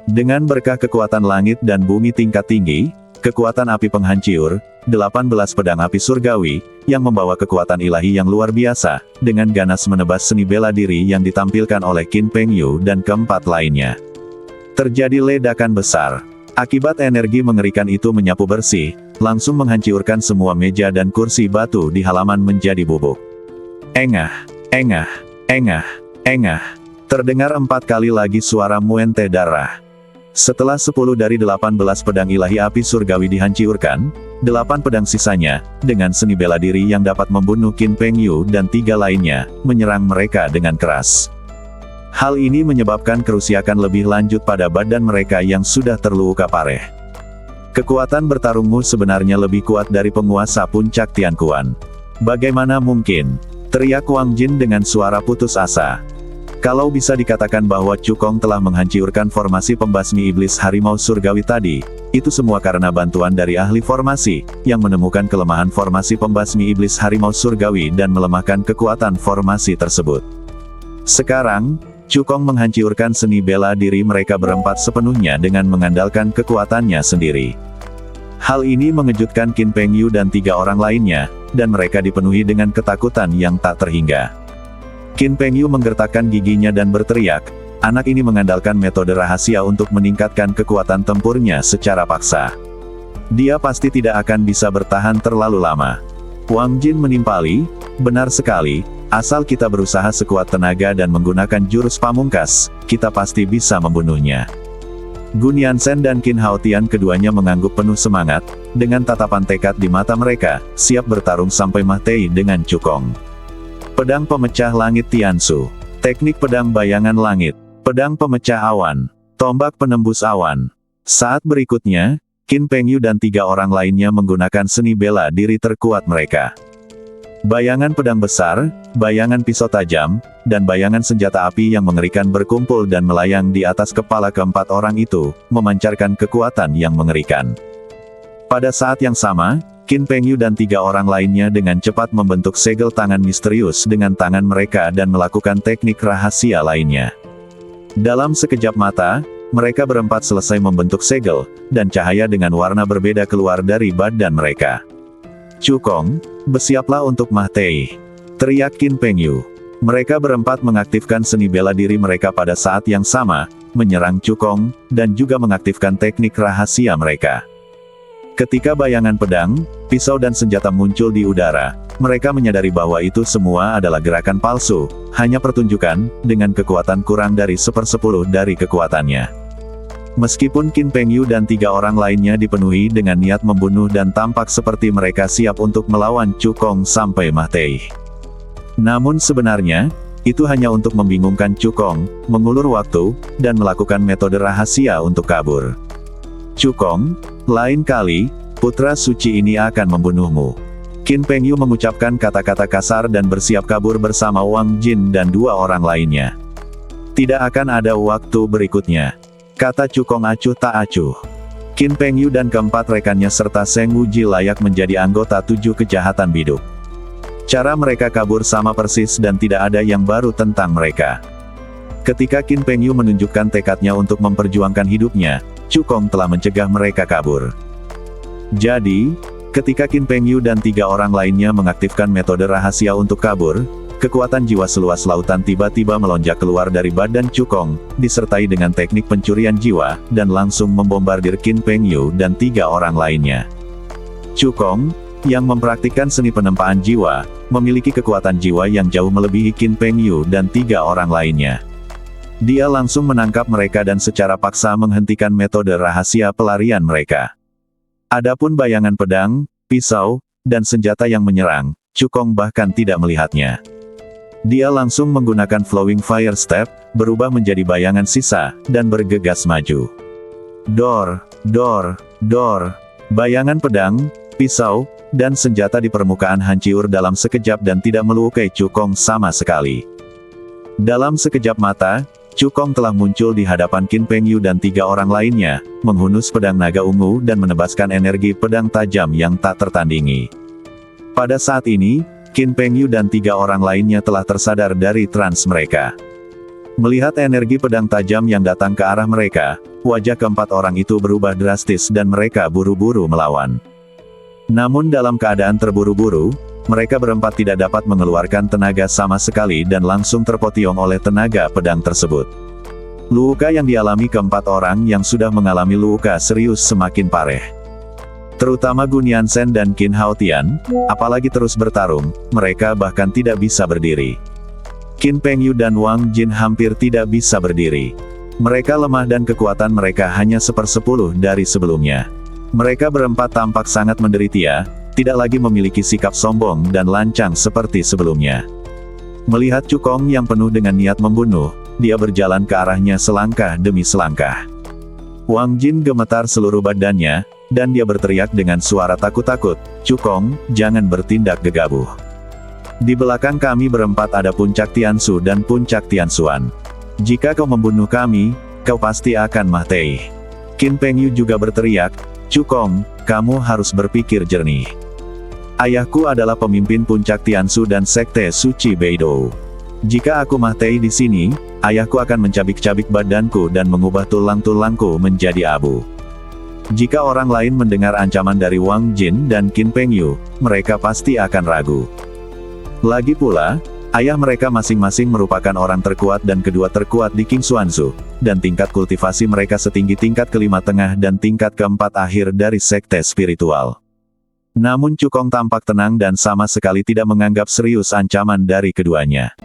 Dengan berkah kekuatan langit dan bumi tingkat tinggi, kekuatan api penghancur, 18 pedang api surgawi, yang membawa kekuatan ilahi yang luar biasa, dengan ganas menebas seni bela diri yang ditampilkan oleh Qin Pengyu dan keempat lainnya. Terjadi ledakan besar. Akibat energi mengerikan itu menyapu bersih, langsung menghancurkan semua meja dan kursi batu di halaman menjadi bubuk. Engah, engah, engah, engah. Terdengar 4 kali lagi suara muente darah. Setelah 10 dari 18 pedang ilahi api surgawi dihancurkan, 8 pedang sisanya, dengan seni bela diri yang dapat membunuh Qin Pengyu dan 3 lainnya, menyerang mereka dengan keras. Hal ini menyebabkan kerusakan lebih lanjut pada badan mereka yang sudah terluka parah. Kekuatan bertarungmu sebenarnya lebih kuat dari penguasa puncak Tianquan. Bagaimana mungkin? Teriak Wang Jin dengan suara putus asa. Kalau bisa dikatakan bahwa Cukong telah menghancurkan formasi pembasmi iblis harimau surgawi tadi, itu semua karena bantuan dari ahli formasi, yang menemukan kelemahan formasi pembasmi iblis harimau surgawi dan melemahkan kekuatan formasi tersebut. Sekarang, Cukong menghancurkan seni bela diri mereka berempat sepenuhnya dengan mengandalkan kekuatannya sendiri. Hal ini mengejutkan Qin Pengyu dan 3 orang lainnya, dan mereka dipenuhi dengan ketakutan yang tak terhingga. Qin Pengyu menggertakkan giginya dan berteriak, anak ini mengandalkan metode rahasia untuk meningkatkan kekuatan tempurnya secara paksa. Dia pasti tidak akan bisa bertahan terlalu lama. Wang Jin menimpali, benar sekali, asal kita berusaha sekuat tenaga dan menggunakan jurus pamungkas, kita pasti bisa membunuhnya. Gun Yansen dan Qin Haotian keduanya mengangguk penuh semangat, dengan tatapan tekad di mata mereka, siap bertarung sampai mati dengan Cukong. Pedang pemecah langit Tiansu. Teknik pedang bayangan langit. Pedang pemecah awan. Tombak penembus awan. Saat berikutnya, Qin Pengyu dan 3 orang lainnya menggunakan seni bela diri terkuat mereka. Bayangan pedang besar, bayangan pisau tajam, dan bayangan senjata api yang mengerikan berkumpul dan melayang di atas kepala keempat orang itu, memancarkan kekuatan yang mengerikan. Pada saat yang sama, Qin Pengyu dan 3 orang lainnya dengan cepat membentuk segel tangan misterius dengan tangan mereka dan melakukan teknik rahasia lainnya. Dalam sekejap mata, mereka berempat selesai membentuk segel, dan cahaya dengan warna berbeda keluar dari badan mereka. Cukong, bersiaplah untuk mati, teriak Qin Pengyu. Mereka berempat mengaktifkan seni bela diri mereka pada saat yang sama, menyerang Cukong, dan juga mengaktifkan teknik rahasia mereka. Ketika bayangan pedang, pisau dan senjata muncul di udara, mereka menyadari bahwa itu semua adalah gerakan palsu, hanya pertunjukan, dengan kekuatan kurang dari 1/10 dari kekuatannya. Meskipun Qin Pengyu dan 3 orang lainnya dipenuhi dengan niat membunuh dan tampak seperti mereka siap untuk melawan Cukong sampai mati. Namun sebenarnya, itu hanya untuk membingungkan Cukong, mengulur waktu, dan melakukan metode rahasia untuk kabur. Cukong, lain kali, putra suci ini akan membunuhmu. Qin Pengyu mengucapkan kata-kata kasar dan bersiap kabur bersama Wang Jin dan 2 orang lainnya. Tidak akan ada waktu berikutnya, kata Cukong acuh tak acuh. Qin Pengyu dan keempat rekannya serta Seng Wuji layak menjadi anggota 7 kejahatan biduk. Cara mereka kabur sama persis dan tidak ada yang baru tentang mereka. Ketika Qin Pengyu menunjukkan tekadnya untuk memperjuangkan hidupnya, Cukong telah mencegah mereka kabur. Jadi, ketika Qin Pengyu dan 3 orang lainnya mengaktifkan metode rahasia untuk kabur, kekuatan jiwa seluas lautan tiba-tiba melonjak keluar dari badan Cukong, disertai dengan teknik pencurian jiwa, dan langsung membombardir Qin Pengyu dan 3 orang lainnya. Cukong, yang mempraktikkan seni penempaan jiwa, memiliki kekuatan jiwa yang jauh melebihi Qin Pengyu dan 3 orang lainnya. Dia langsung menangkap mereka dan secara paksa menghentikan metode rahasia pelarian mereka. Adapun bayangan pedang, pisau, dan senjata yang menyerang, Cukong bahkan tidak melihatnya. Dia langsung menggunakan Flowing Fire Step, berubah menjadi bayangan sisa, dan bergegas maju. Dor, dor, dor. Bayangan pedang, pisau, dan senjata di permukaan hancur dalam sekejap dan tidak melukai Cukong sama sekali. Dalam sekejap mata, Cukong telah muncul di hadapan Qin Pengyu dan 3 orang lainnya, menghunus pedang naga ungu dan menebaskan energi pedang tajam yang tak tertandingi. Pada saat ini, Qin Pengyu dan 3 orang lainnya telah tersadar dari trans mereka. Melihat energi pedang tajam yang datang ke arah mereka, wajah keempat orang itu berubah drastis dan mereka buru-buru melawan. Namun dalam keadaan terburu-buru, mereka berempat tidak dapat mengeluarkan tenaga sama sekali dan langsung terpotiong oleh tenaga pedang tersebut. Luka yang dialami keempat orang yang sudah mengalami luka serius semakin parah. Terutama Gun Yansen dan Qin Haotian, apalagi terus bertarung, mereka bahkan tidak bisa berdiri. Qin Pengyu dan Wang Jin hampir tidak bisa berdiri. Mereka lemah dan kekuatan mereka hanya 1/10 dari sebelumnya. Mereka berempat tampak sangat menderita, tidak lagi memiliki sikap sombong dan lancang seperti sebelumnya. Melihat Cukong yang penuh dengan niat membunuh, dia berjalan ke arahnya selangkah demi selangkah. Wang Jin gemetar seluruh badannya, dan dia berteriak dengan suara takut-takut, "Cukong, jangan bertindak gegabah. Di belakang kami berempat ada puncak Tiansu dan puncak Tiansuan. Jika kau membunuh kami, kau pasti akan mati." Qin Pengyu juga berteriak, "Cukong, kamu harus berpikir jernih. Ayahku adalah pemimpin puncak Tiansu dan sekte suci Beidou. Jika aku mati di sini, ayahku akan mencabik-cabik badanku dan mengubah tulang-tulangku menjadi abu." Jika orang lain mendengar ancaman dari Wang Jin dan Qin Pengyu, mereka pasti akan ragu. Lagi pula, ayah mereka masing-masing merupakan orang terkuat dan kedua terkuat di King Xuanzu, dan tingkat kultivasi mereka setinggi tingkat kelima tengah dan tingkat keempat akhir dari sekte spiritual. Namun Cukong tampak tenang dan sama sekali tidak menganggap serius ancaman dari keduanya.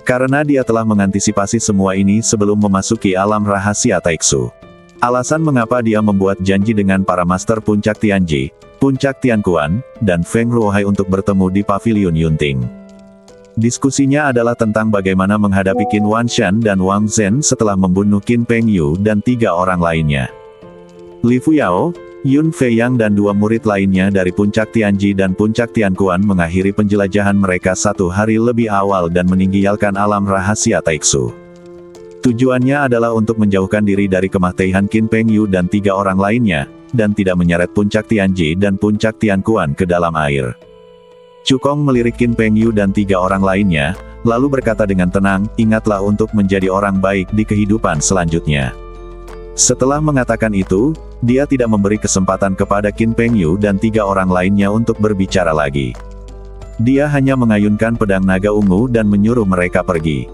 Karena dia telah mengantisipasi semua ini sebelum memasuki alam rahasia Taiksu. Alasan mengapa dia membuat janji dengan para master Puncak Tianji, Puncak Tianquan, dan Feng Ruohai untuk bertemu di Pavilion Yunting. Diskusinya adalah tentang bagaimana menghadapi Qin Wanshan dan Wang Zhen setelah membunuh Qin Pengyu dan 3 orang lainnya. Li Fuyao, Yun Feiyang dan 2 murid lainnya dari Puncak Tianji dan Puncak Tianquan mengakhiri penjelajahan mereka 1 hari lebih awal dan meninggalkan alam rahasia Taiksu. Tujuannya adalah untuk menjauhkan diri dari kematian Qin Pengyu dan 3 orang lainnya, dan tidak menyeret Puncak Tianji dan Puncak Tianquan ke dalam air. Cukong melirik Qin Pengyu dan 3 orang lainnya, lalu berkata dengan tenang, ingatlah untuk menjadi orang baik di kehidupan selanjutnya. Setelah mengatakan itu, dia tidak memberi kesempatan kepada Qin Pengyu dan 3 orang lainnya untuk berbicara lagi. Dia hanya mengayunkan pedang naga ungu dan menyuruh mereka pergi.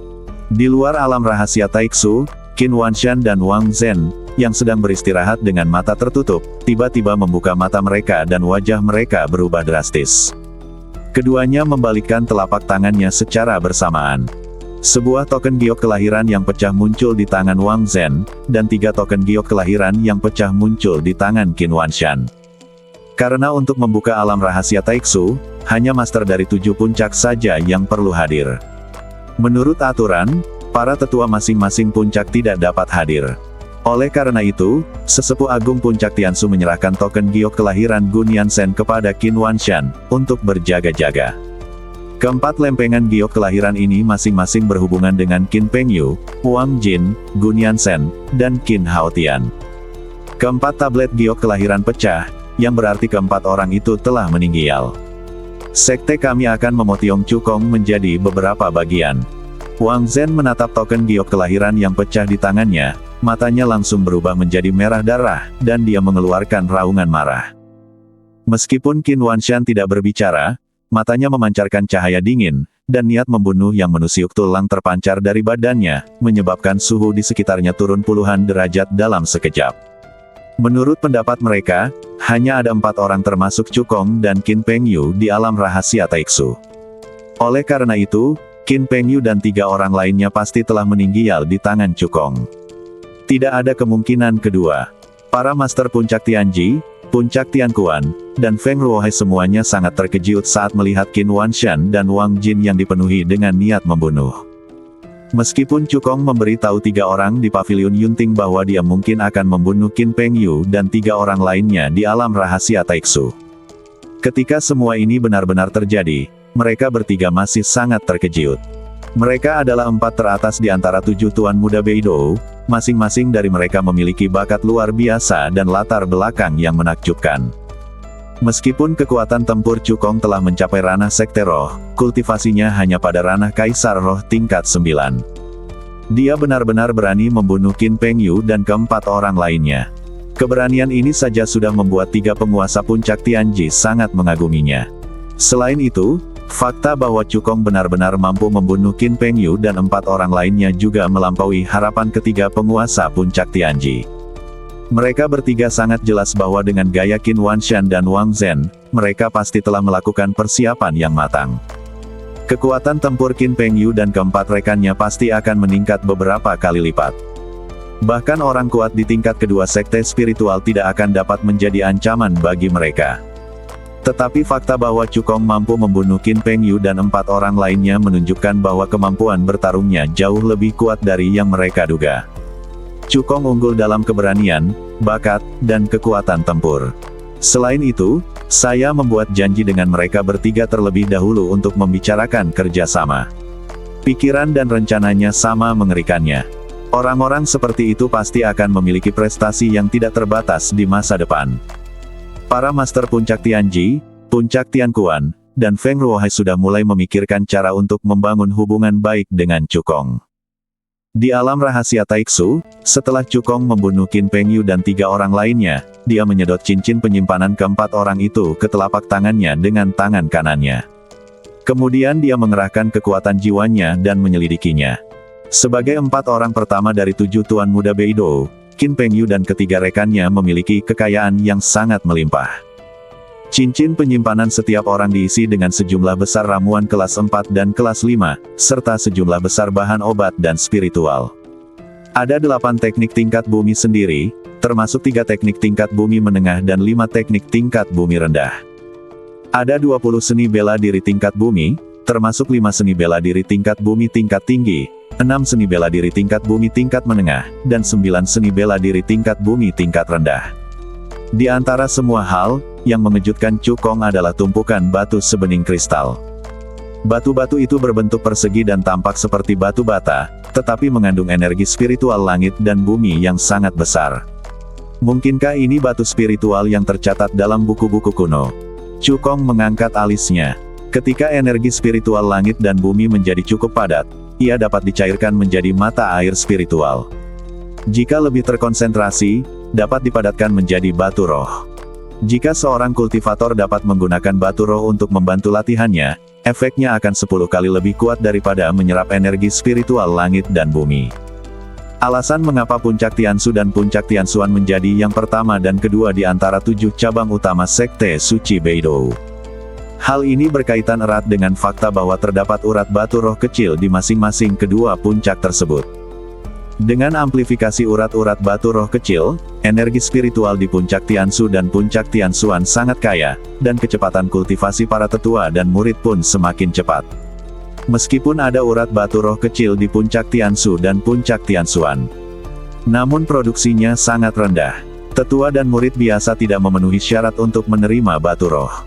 Di luar alam rahasia Taiksu, Qin Wanshan dan Wang Zhen, yang sedang beristirahat dengan mata tertutup, tiba-tiba membuka mata mereka dan wajah mereka berubah drastis. Keduanya membalikkan telapak tangannya secara bersamaan. Sebuah token giok kelahiran yang pecah muncul di tangan Wang Zhen, dan 3 token giok kelahiran yang pecah muncul di tangan Qin Wanshan. Karena untuk membuka alam rahasia Taiksu, hanya master dari 7 puncak saja yang perlu hadir. Menurut aturan, para tetua masing-masing puncak tidak dapat hadir. Oleh karena itu, Sesepuh Agung Puncak Tiansu menyerahkan token giok kelahiran Gun Yansen kepada Qin Wanshan, untuk berjaga-jaga. Keempat lempengan giok kelahiran ini masing-masing berhubungan dengan Qin Pengyu, Wang Jin, Gun Yansen, dan Qin Haotian. Keempat tablet giok kelahiran pecah, yang berarti keempat orang itu telah meninggal. Sekte kami akan memotiong Cukong menjadi beberapa bagian. Wang Zhen menatap token giok kelahiran yang pecah di tangannya, matanya langsung berubah menjadi merah darah, dan dia mengeluarkan raungan marah. Meskipun Qin Wanshan tidak berbicara, matanya memancarkan cahaya dingin, dan niat membunuh yang menusuk tulang terpancar dari badannya, menyebabkan suhu di sekitarnya turun puluhan derajat dalam sekejap. Menurut pendapat mereka, hanya ada 4 orang termasuk Cukong dan Qin Pengyu di alam rahasia Taiksu. Oleh karena itu, Qin Pengyu dan 3 orang lainnya pasti telah meninggal di tangan Cukong. Tidak ada kemungkinan kedua. Para master Puncak Tianji, Puncak Tianquan, dan Feng Ruohai semuanya sangat terkejut saat melihat Qin Wanshan dan Wang Jin yang dipenuhi dengan niat membunuh. Meskipun Cukong memberitahu 3 orang di Pavilion Yunting bahwa dia mungkin akan membunuh Qin Pengyu dan 3 orang lainnya di alam rahasia Taiksu. Ketika semua ini benar-benar terjadi, mereka bertiga masih sangat terkejut. Mereka adalah 4 teratas di antara 7 tuan muda Beidou, masing-masing dari mereka memiliki bakat luar biasa dan latar belakang yang menakjubkan. Meskipun kekuatan tempur Cukong telah mencapai ranah sekte roh, kultivasinya hanya pada ranah kaisar roh tingkat 9. Dia benar-benar berani membunuh Qin Pengyu dan keempat orang lainnya. Keberanian ini saja sudah membuat 3 penguasa Puncak Tianji sangat mengaguminya. Selain itu, fakta bahwa Cukong benar-benar mampu membunuh Qin Pengyu dan 4 orang lainnya juga melampaui harapan ketiga penguasa Puncak Tianji. Mereka bertiga sangat jelas bahwa dengan gaya Qin Wanshan dan Wang Zhen, mereka pasti telah melakukan persiapan yang matang. Kekuatan tempur Qin Pengyu dan keempat rekannya pasti akan meningkat beberapa kali lipat. Bahkan orang kuat di tingkat kedua sekte spiritual tidak akan dapat menjadi ancaman bagi mereka. Tetapi fakta bahwa Cukong mampu membunuh Qin Pengyu dan 4 orang lainnya menunjukkan bahwa kemampuan bertarungnya jauh lebih kuat dari yang mereka duga. Cukong unggul dalam keberanian, bakat, dan kekuatan tempur. Selain itu, saya membuat janji dengan mereka bertiga terlebih dahulu untuk membicarakan kerjasama. Pikiran dan rencananya sama mengerikannya. Orang-orang seperti itu pasti akan memiliki prestasi yang tidak terbatas di masa depan. Para master Puncak Tianji, Puncak Tianquan, dan Feng Ruohai sudah mulai memikirkan cara untuk membangun hubungan baik dengan Cukong. Di alam rahasia Taiksu, setelah Cukong membunuh Qin Pengyu dan 3 orang lainnya, dia menyedot cincin penyimpanan keempat orang itu ke telapak tangannya dengan tangan kanannya. Kemudian dia mengerahkan kekuatan jiwanya dan menyelidikinya. Sebagai 4 orang pertama dari 7 Tuan Muda Beidou, Qin Pengyu dan ketiga rekannya memiliki kekayaan yang sangat melimpah. Cincin penyimpanan setiap orang diisi dengan sejumlah besar ramuan kelas 4 dan kelas 5, serta sejumlah besar bahan obat dan spiritual. Ada 8 teknik tingkat bumi sendiri, termasuk 3 teknik tingkat bumi menengah dan 5 teknik tingkat bumi rendah. Ada 20 seni bela diri tingkat bumi, termasuk 5 seni bela diri tingkat bumi tingkat tinggi, 6 seni bela diri tingkat bumi tingkat menengah, dan 9 seni bela diri tingkat bumi tingkat rendah. Di antara semua hal, yang mengejutkan Cukong adalah tumpukan batu sebening kristal. Batu-batu itu berbentuk persegi dan tampak seperti batu bata, tetapi mengandung energi spiritual langit dan bumi yang sangat besar. Mungkinkah ini batu spiritual yang tercatat dalam buku-buku kuno? Cukong mengangkat alisnya. Ketika energi spiritual langit dan bumi menjadi cukup padat, ia dapat dicairkan menjadi mata air spiritual. Jika lebih terkonsentrasi, dapat dipadatkan menjadi batu roh. Jika seorang kultivator dapat menggunakan batu roh untuk membantu latihannya, efeknya akan 10 kali lebih kuat daripada menyerap energi spiritual langit dan bumi. Alasan mengapa Puncak Tiansu dan Puncak Tiansuan menjadi yang pertama dan kedua di antara 7 cabang utama Sekte Suci Beidou. Hal ini berkaitan erat dengan fakta bahwa terdapat urat batu roh kecil di masing-masing kedua puncak tersebut. Dengan amplifikasi urat-urat batu roh kecil, energi spiritual di Puncak Tiansu dan Puncak Tiansuan sangat kaya, dan kecepatan kultivasi para tetua dan murid pun semakin cepat. Meskipun ada urat batu roh kecil di Puncak Tiansu dan Puncak Tiansuan, namun produksinya sangat rendah. Tetua dan murid biasa tidak memenuhi syarat untuk menerima batu roh.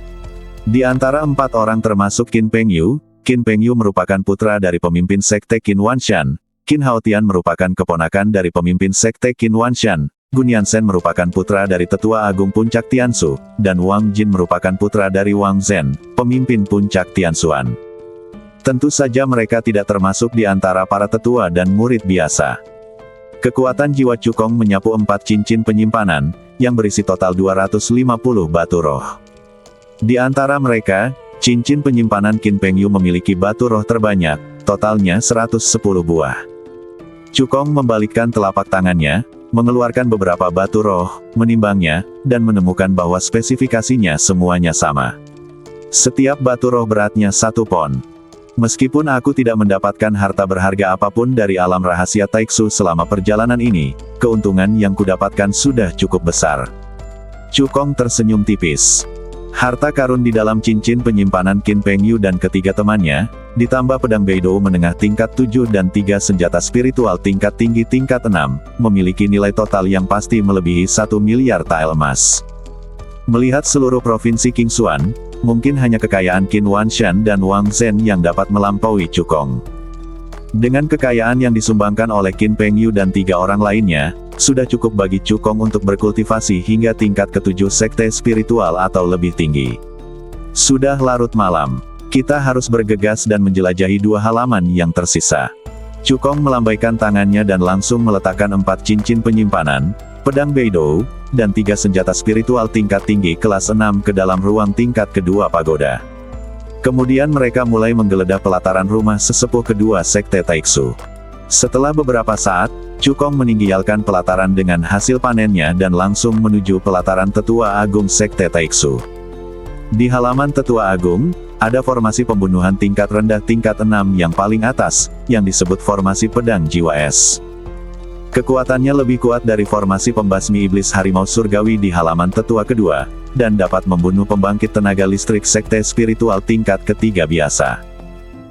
Di antara 4 orang termasuk Qin Pengyu merupakan putra dari pemimpin Sekte Qin Wanshan, Qin Haotian merupakan keponakan dari pemimpin Sekte Qin Wanshan, Gun Yansen merupakan putra dari Tetua Agung Puncak Tiansu, dan Wang Jin merupakan putra dari Wang Zhen, pemimpin Puncak Tiansuan. Tentu saja mereka tidak termasuk di antara para tetua dan murid biasa. Kekuatan jiwa Cukong menyapu 4 cincin penyimpanan, yang berisi total 250 batu roh. Di antara mereka, cincin penyimpanan Qin Pengyu memiliki batu roh terbanyak, totalnya 110 buah. Cukong membalikkan telapak tangannya, mengeluarkan beberapa batu roh, menimbangnya, dan menemukan bahwa spesifikasinya semuanya sama. Setiap batu roh beratnya 1 pon. Meskipun aku tidak mendapatkan harta berharga apapun dari alam rahasia Taiksu selama perjalanan ini, keuntungan yang kudapatkan sudah cukup besar. Cukong tersenyum tipis. Harta karun di dalam cincin penyimpanan Qin Pengyu dan ketiga temannya, ditambah pedang Beidou menengah tingkat 7 dan 3 senjata spiritual tingkat tinggi tingkat 6, memiliki nilai total yang pasti melebihi 1 miliar tael emas. Melihat seluruh provinsi Qingxuan, mungkin hanya kekayaan Qin Wanshan dan Wang Zhen yang dapat melampaui Cukong. Dengan kekayaan yang disumbangkan oleh Qin Pengyu dan 3 orang lainnya, sudah cukup bagi Cukong untuk berkultivasi hingga tingkat ke-7 sekte spiritual atau lebih tinggi. Sudah larut malam, kita harus bergegas dan menjelajahi 2 halaman yang tersisa. Cukong melambaikan tangannya dan langsung meletakkan 4 cincin penyimpanan, pedang Beidou, dan 3 senjata spiritual tingkat tinggi kelas 6 ke dalam ruang tingkat kedua pagoda. Kemudian mereka mulai menggeledah pelataran rumah sesepuh kedua sekte Taiksu. Setelah beberapa saat, Cukong meninggalkan pelataran dengan hasil panennya dan langsung menuju pelataran Tetua Agung Sekte Taiksu. Di halaman Tetua Agung, ada formasi pembunuhan tingkat rendah tingkat 6 yang paling atas, yang disebut formasi pedang jiwa es. Kekuatannya lebih kuat dari formasi pembasmi iblis harimau surgawi di halaman Tetua kedua, dan dapat membunuh pembangkit tenaga listrik sekte spiritual tingkat ketiga biasa.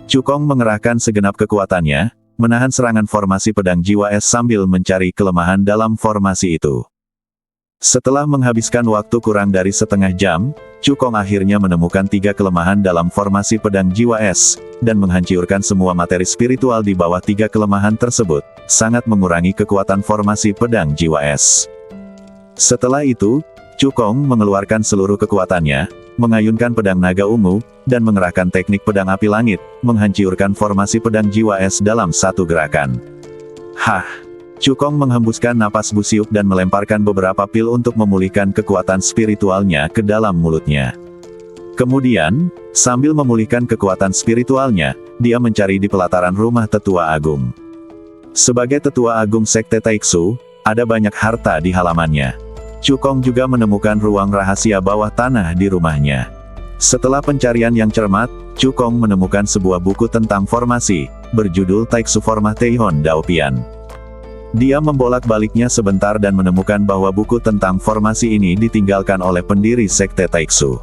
Cukong mengerahkan segenap kekuatannya, menahan serangan formasi pedang jiwa es sambil mencari kelemahan dalam formasi itu. Setelah menghabiskan waktu kurang dari setengah jam, Cukong akhirnya menemukan 3 kelemahan dalam formasi pedang jiwa es, dan menghancurkan semua materi spiritual di bawah 3 kelemahan tersebut, sangat mengurangi kekuatan formasi pedang jiwa es. Setelah itu, Cukong mengeluarkan seluruh kekuatannya, mengayunkan pedang naga ungu, dan mengerahkan teknik pedang api langit, menghancurkan formasi pedang jiwa es dalam satu gerakan. Hah! Cukong menghembuskan napas busuk dan melemparkan beberapa pil untuk memulihkan kekuatan spiritualnya ke dalam mulutnya. Kemudian, sambil memulihkan kekuatan spiritualnya, dia mencari di pelataran rumah Tetua Agung. Sebagai Tetua Agung Sekte Taiksu, ada banyak harta di halamannya. Cukong juga menemukan ruang rahasia bawah tanah di rumahnya. Setelah pencarian yang cermat, Cukong menemukan sebuah buku tentang formasi, berjudul Taiksu Formah Teihon Daopian. Dia membolak-baliknya sebentar dan menemukan bahwa buku tentang formasi ini ditinggalkan oleh pendiri Sekte Taiksu.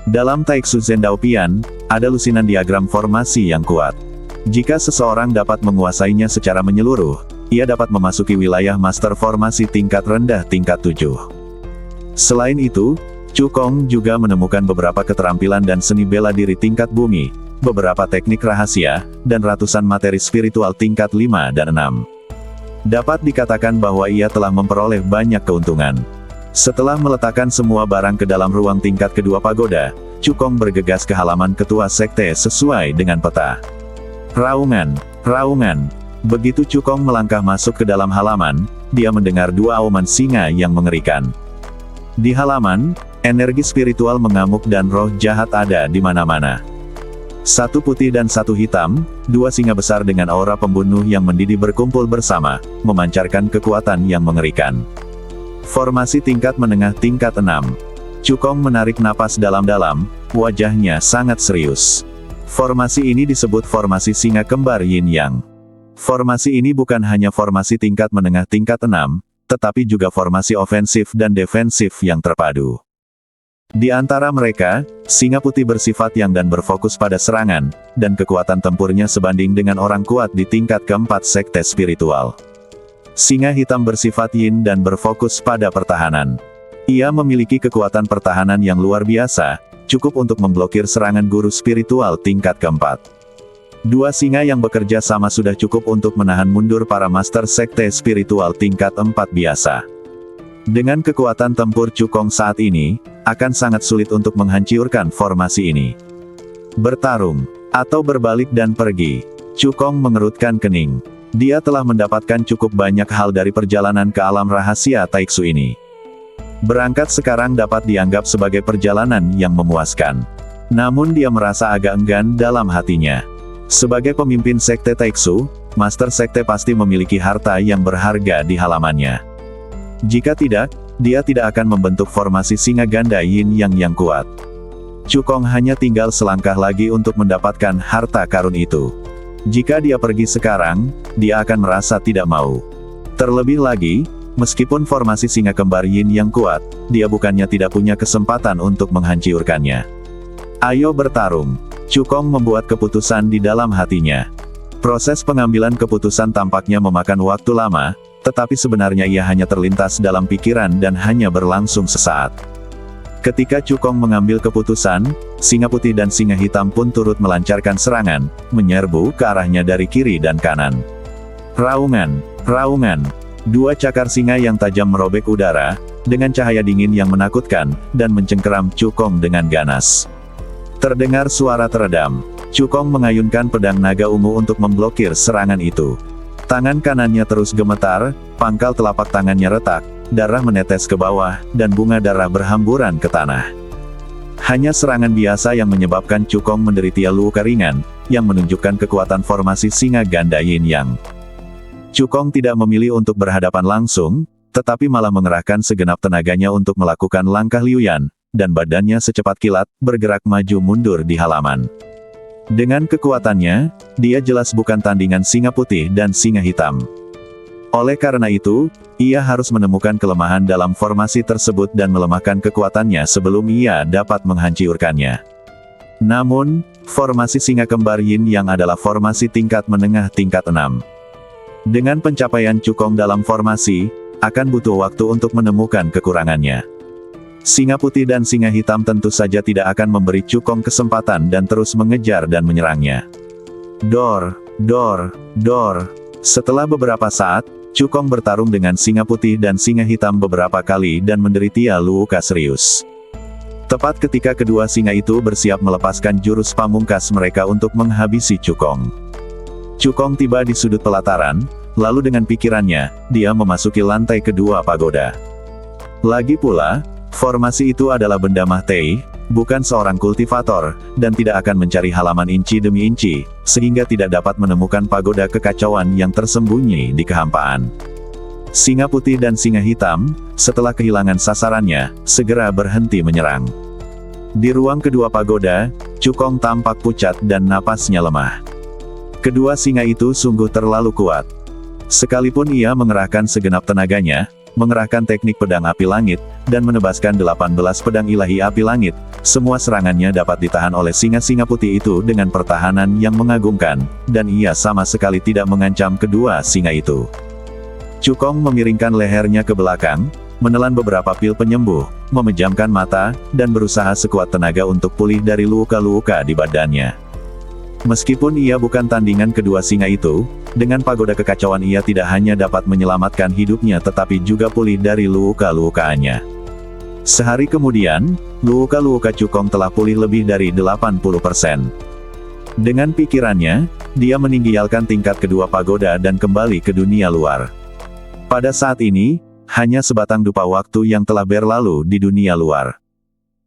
Dalam Taiksu Zen Daopian, ada lusinan diagram formasi yang kuat. Jika seseorang dapat menguasainya secara menyeluruh, ia dapat memasuki wilayah master formasi tingkat rendah tingkat 7. Selain itu, Cukong juga menemukan beberapa keterampilan dan seni bela diri tingkat bumi, beberapa teknik rahasia, dan ratusan materi spiritual tingkat 5 dan 6. Dapat dikatakan bahwa ia telah memperoleh banyak keuntungan. Setelah meletakkan semua barang ke dalam ruang tingkat kedua pagoda, Cukong bergegas ke halaman ketua sekte sesuai dengan peta. Raungan, raungan. Begitu Cukong melangkah masuk ke dalam halaman, dia mendengar dua auman singa yang mengerikan. Di halaman, energi spiritual mengamuk dan roh jahat ada di mana-mana. Satu putih dan satu hitam, dua singa besar dengan aura pembunuh yang mendidih berkumpul bersama, memancarkan kekuatan yang mengerikan. Formasi tingkat menengah tingkat 6. Cukong menarik napas dalam-dalam, wajahnya sangat serius. Formasi ini disebut formasi singa kembar Yin Yang. Formasi ini bukan hanya formasi tingkat menengah tingkat 6, tetapi juga formasi ofensif dan defensif yang terpadu. Di antara mereka, singa putih bersifat yang dan berfokus pada serangan, dan kekuatan tempurnya sebanding dengan orang kuat di tingkat keempat sekte spiritual. Singa hitam bersifat yin dan berfokus pada pertahanan. Ia memiliki kekuatan pertahanan yang luar biasa, cukup untuk memblokir serangan guru spiritual tingkat keempat. Dua singa yang bekerja sama sudah cukup untuk menahan mundur para master sekte spiritual tingkat 4 biasa. Dengan kekuatan tempur Cukong saat ini, akan sangat sulit untuk menghancurkan formasi ini. Bertarung, atau berbalik dan pergi. Cukong mengerutkan kening. Dia telah mendapatkan cukup banyak hal dari perjalanan ke alam rahasia Taiksu ini. Berangkat sekarang dapat dianggap sebagai perjalanan yang memuaskan. Namun dia merasa agak enggan dalam hatinya. Sebagai pemimpin sekte Taiksu, master sekte pasti memiliki harta yang berharga di halamannya. Jika tidak, dia tidak akan membentuk formasi singa ganda yin yang kuat. Cukong hanya tinggal selangkah lagi untuk mendapatkan harta karun itu. Jika dia pergi sekarang, dia akan merasa tidak mau. Terlebih lagi, meskipun formasi singa kembar yin yang kuat, dia bukannya tidak punya kesempatan untuk menghancurkannya. Ayo bertarung. Cukong membuat keputusan di dalam hatinya. Proses pengambilan keputusan tampaknya memakan waktu lama, tetapi sebenarnya ia hanya terlintas dalam pikiran dan hanya berlangsung sesaat. Ketika Cukong mengambil keputusan, singa putih dan singa hitam pun turut melancarkan serangan, menyerbu ke arahnya dari kiri dan kanan. Raungan, raungan. Dua cakar singa yang tajam merobek udara, dengan cahaya dingin yang menakutkan, dan mencengkeram Cukong dengan ganas. Terdengar suara teredam. Cukong mengayunkan pedang naga ungu untuk memblokir serangan itu. Tangan kanannya terus gemetar, pangkal telapak tangannya retak, darah menetes ke bawah, dan bunga darah berhamburan ke tanah. Hanya serangan biasa yang menyebabkan Cukong menderita luka ringan, yang menunjukkan kekuatan formasi singa ganda yin yang. Cukong tidak memilih untuk berhadapan langsung, tetapi malah mengerahkan segenap tenaganya untuk melakukan langkah liuyan, dan badannya secepat kilat, bergerak maju mundur di halaman. Dengan kekuatannya, dia jelas bukan tandingan singa putih dan singa hitam. Oleh karena itu, ia harus menemukan kelemahan dalam formasi tersebut dan melemahkan kekuatannya sebelum ia dapat menghancurkannya. Namun, formasi singa kembar yin yang adalah formasi tingkat menengah tingkat 6. Dengan pencapaian Cukong dalam formasi, akan butuh waktu untuk menemukan kekurangannya. Singa putih dan singa hitam tentu saja tidak akan memberi Cukong kesempatan dan terus mengejar dan menyerangnya. Dor, dor, dor. Setelah beberapa saat, Cukong bertarung dengan singa putih dan singa hitam beberapa kali dan menderita luka serius. Tepat ketika kedua singa itu bersiap melepaskan jurus pamungkas mereka untuk menghabisi Cukong. Cukong tiba di sudut pelataran, Lalu dengan pikirannya, dia memasuki lantai kedua pagoda. Lagi pula, formasi itu adalah benda Mahtei, bukan seorang kultivator, dan tidak akan mencari halaman inci demi inci, sehingga tidak dapat menemukan pagoda kekacauan yang tersembunyi di kehampaan. Singa putih dan singa hitam, setelah kehilangan sasarannya, segera berhenti menyerang. Di ruang kedua pagoda, Cukong tampak pucat dan napasnya lemah. Kedua singa itu sungguh terlalu kuat. Sekalipun ia mengerahkan segenap tenaganya, mengerahkan teknik pedang api langit, dan menebaskan 18 pedang ilahi api langit, semua serangannya dapat ditahan oleh singa-singa putih itu dengan pertahanan yang mengagumkan, dan ia sama sekali tidak mengancam kedua singa itu. Cukong memiringkan lehernya ke belakang, menelan beberapa pil penyembuh, memejamkan mata, dan berusaha sekuat tenaga untuk pulih dari luka-luka di badannya. Meskipun ia bukan tandingan kedua singa itu, dengan pagoda kekacauan ia tidak hanya dapat menyelamatkan hidupnya tetapi juga pulih dari luka-lukaannya. Sehari kemudian, luka-luka Cukong telah pulih lebih dari 80%. Dengan pikirannya, dia meninggalkan tingkat kedua pagoda dan kembali ke dunia luar. Pada saat ini, hanya sebatang dupa waktu yang telah berlalu di dunia luar.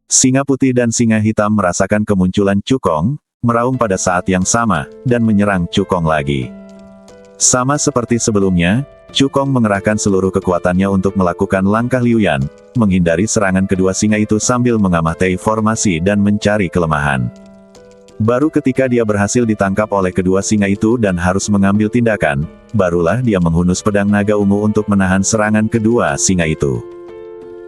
Singa putih dan singa hitam merasakan kemunculan Cukong, meraung pada saat yang sama, dan menyerang Cukong lagi. Sama seperti sebelumnya, Cukong mengerahkan seluruh kekuatannya untuk melakukan langkah liuyan, menghindari serangan kedua singa itu sambil mengamati formasi dan mencari kelemahan. Baru ketika dia berhasil ditangkap oleh kedua singa itu dan harus mengambil tindakan, barulah dia menghunus pedang naga ungu untuk menahan serangan kedua singa itu.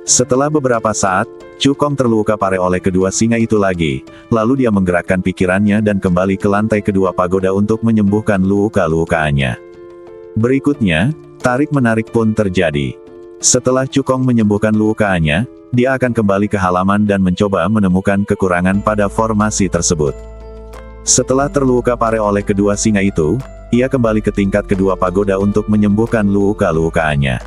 Setelah beberapa saat, Cukong terluka parah oleh kedua singa itu lagi, lalu dia menggerakkan pikirannya dan kembali ke lantai kedua pagoda untuk menyembuhkan luka-lukaannya. Berikutnya, tarik-menarik pun terjadi. Setelah Cukong menyembuhkan lukaannya, dia akan kembali ke halaman dan mencoba menemukan kekurangan pada formasi tersebut. Setelah terluka parah oleh kedua singa itu, ia kembali ke tingkat kedua pagoda untuk menyembuhkan luka-lukaannya.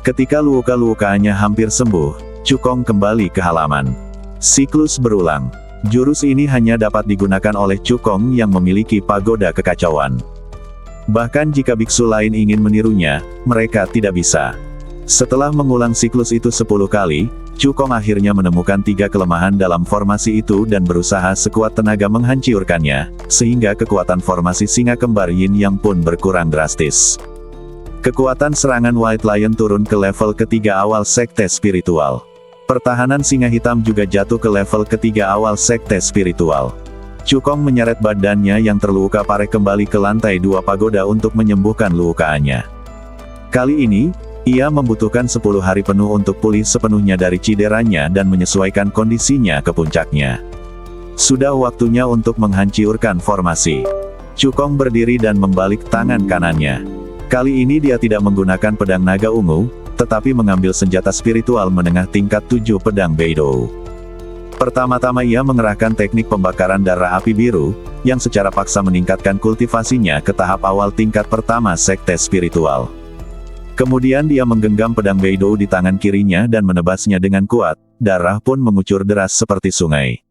Ketika luka-lukaannya hampir sembuh, Cukong kembali ke halaman. Siklus berulang. Jurus ini hanya dapat digunakan oleh Cukong yang memiliki pagoda kekacauan. Bahkan jika biksu lain ingin menirunya, mereka tidak bisa. Setelah mengulang siklus itu 10 kali, Cukong akhirnya menemukan 3 kelemahan dalam formasi itu dan berusaha sekuat tenaga menghancurkannya, sehingga kekuatan formasi singa kembar Yin Yang pun berkurang drastis. Kekuatan serangan White Lion turun ke level ketiga awal sekte spiritual. Pertahanan singa hitam juga jatuh ke level ketiga awal sekte spiritual. Cukong menyeret badannya yang terluka parah kembali ke lantai 2 pagoda untuk menyembuhkan lukaannya. Kali ini, ia membutuhkan 10 hari penuh untuk pulih sepenuhnya dari cederanya dan menyesuaikan kondisinya ke puncaknya. Sudah waktunya untuk menghancurkan formasi. Cukong berdiri dan membalik tangan kanannya. Kali ini dia tidak menggunakan pedang naga ungu, tetapi mengambil senjata spiritual menengah tingkat 7 pedang Beidou. Pertama-tama ia mengerahkan teknik pembakaran darah api biru, yang secara paksa meningkatkan kultivasinya ke tahap awal tingkat pertama sekte spiritual. Kemudian dia menggenggam pedang Beidou di tangan kirinya dan menebasnya dengan kuat, darah pun mengucur deras seperti sungai.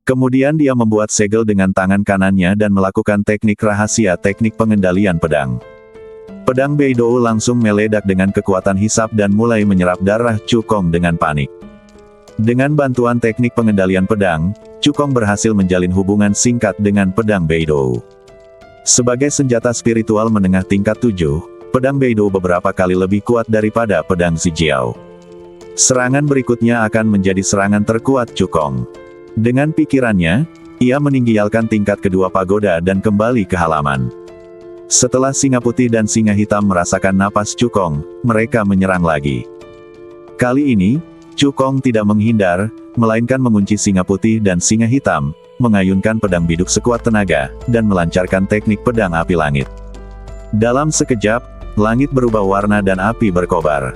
Kemudian dia membuat segel dengan tangan kanannya dan melakukan teknik rahasia teknik pengendalian pedang. Pedang Beidou langsung meledak dengan kekuatan hisap dan mulai menyerap darah Cukong dengan panik. Dengan bantuan teknik pengendalian pedang, Cukong berhasil menjalin hubungan singkat dengan pedang Beidou. Sebagai senjata spiritual menengah tingkat 7, pedang Beidou beberapa kali lebih kuat daripada pedang Zijiao. Serangan berikutnya akan menjadi serangan terkuat Cukong. Dengan pikirannya, ia meninggalkan tingkat kedua pagoda dan kembali ke halaman. Setelah singa putih dan singa hitam merasakan napas Cukong, mereka menyerang lagi. Kali ini, Cukong tidak menghindar, melainkan mengunci singa putih dan singa hitam, mengayunkan pedang biduk sekuat tenaga, dan melancarkan teknik pedang api langit. Dalam sekejap, langit berubah warna dan api berkobar.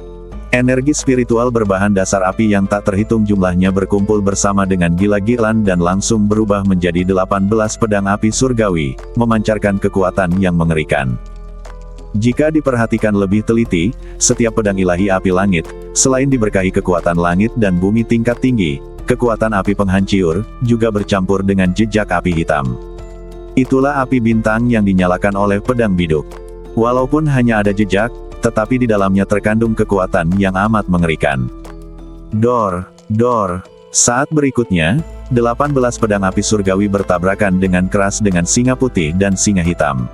Energi spiritual berbahan dasar api yang tak terhitung jumlahnya berkumpul bersama dengan gila-gilaan dan langsung berubah menjadi 18 pedang api surgawi, memancarkan kekuatan yang mengerikan. Jika diperhatikan lebih teliti, setiap pedang ilahi api langit, selain diberkahi kekuatan langit dan bumi tingkat tinggi, kekuatan api penghancur, juga bercampur dengan jejak api hitam. Itulah api bintang yang dinyalakan oleh pedang biduk. Walaupun hanya ada jejak, tetapi di dalamnya terkandung kekuatan yang amat mengerikan. Dor. Saat berikutnya, 18 pedang api surgawi bertabrakan dengan keras dengan singa putih dan singa hitam.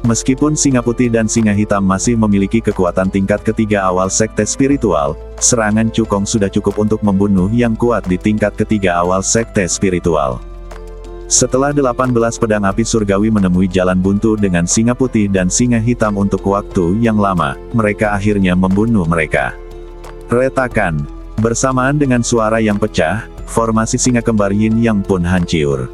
Meskipun singa putih dan singa hitam masih memiliki kekuatan tingkat ketiga awal sekte spiritual, serangan Cukong sudah cukup untuk membunuh yang kuat di tingkat ketiga awal sekte spiritual. Setelah 18 pedang api surgawi menemui jalan buntu dengan singa putih dan singa hitam untuk waktu yang lama, mereka akhirnya membunuh mereka. Retakan. Bersamaan dengan suara yang pecah, formasi singa kembar Yin Yang pun hancur.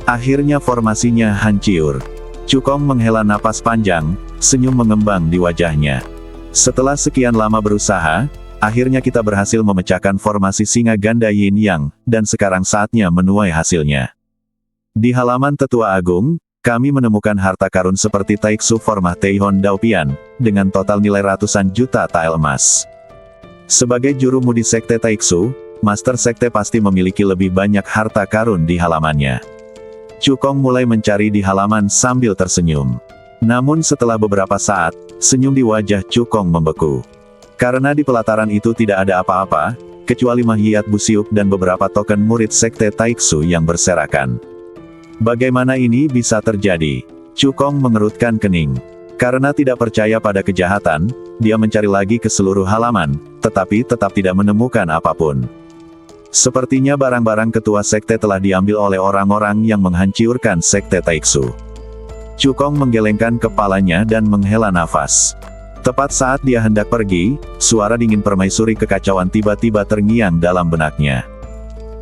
Akhirnya formasinya hancur. Cukong menghela napas panjang, senyum mengembang di wajahnya. Setelah sekian lama berusaha, akhirnya kita berhasil memecahkan formasi singa ganda Yin Yang, dan sekarang saatnya menuai hasilnya. Di halaman Tetua Agung, kami menemukan harta karun seperti Taiksu Formah Teihon Daopian, dengan total nilai ratusan juta tael emas. Sebagai juru mudi sekte Taiksu, Master Sekte pasti memiliki lebih banyak harta karun di halamannya. Cukong mulai mencari di halaman sambil tersenyum. Namun setelah beberapa saat, senyum di wajah Cukong membeku. Karena di pelataran itu tidak ada apa-apa, kecuali Mahiat Busiuk dan beberapa token murid sekte Taiksu yang berserakan. Bagaimana ini bisa terjadi? Cukong mengerutkan kening. Karena tidak percaya pada kejahatan, dia mencari lagi ke seluruh halaman, tetapi tetap tidak menemukan apapun. Sepertinya barang-barang ketua sekte telah diambil oleh orang-orang yang menghancurkan sekte Taiksu. Cukong menggelengkan kepalanya dan menghela nafas. Tepat saat dia hendak pergi, suara dingin permaisuri kekacauan tiba-tiba terngiang dalam benaknya.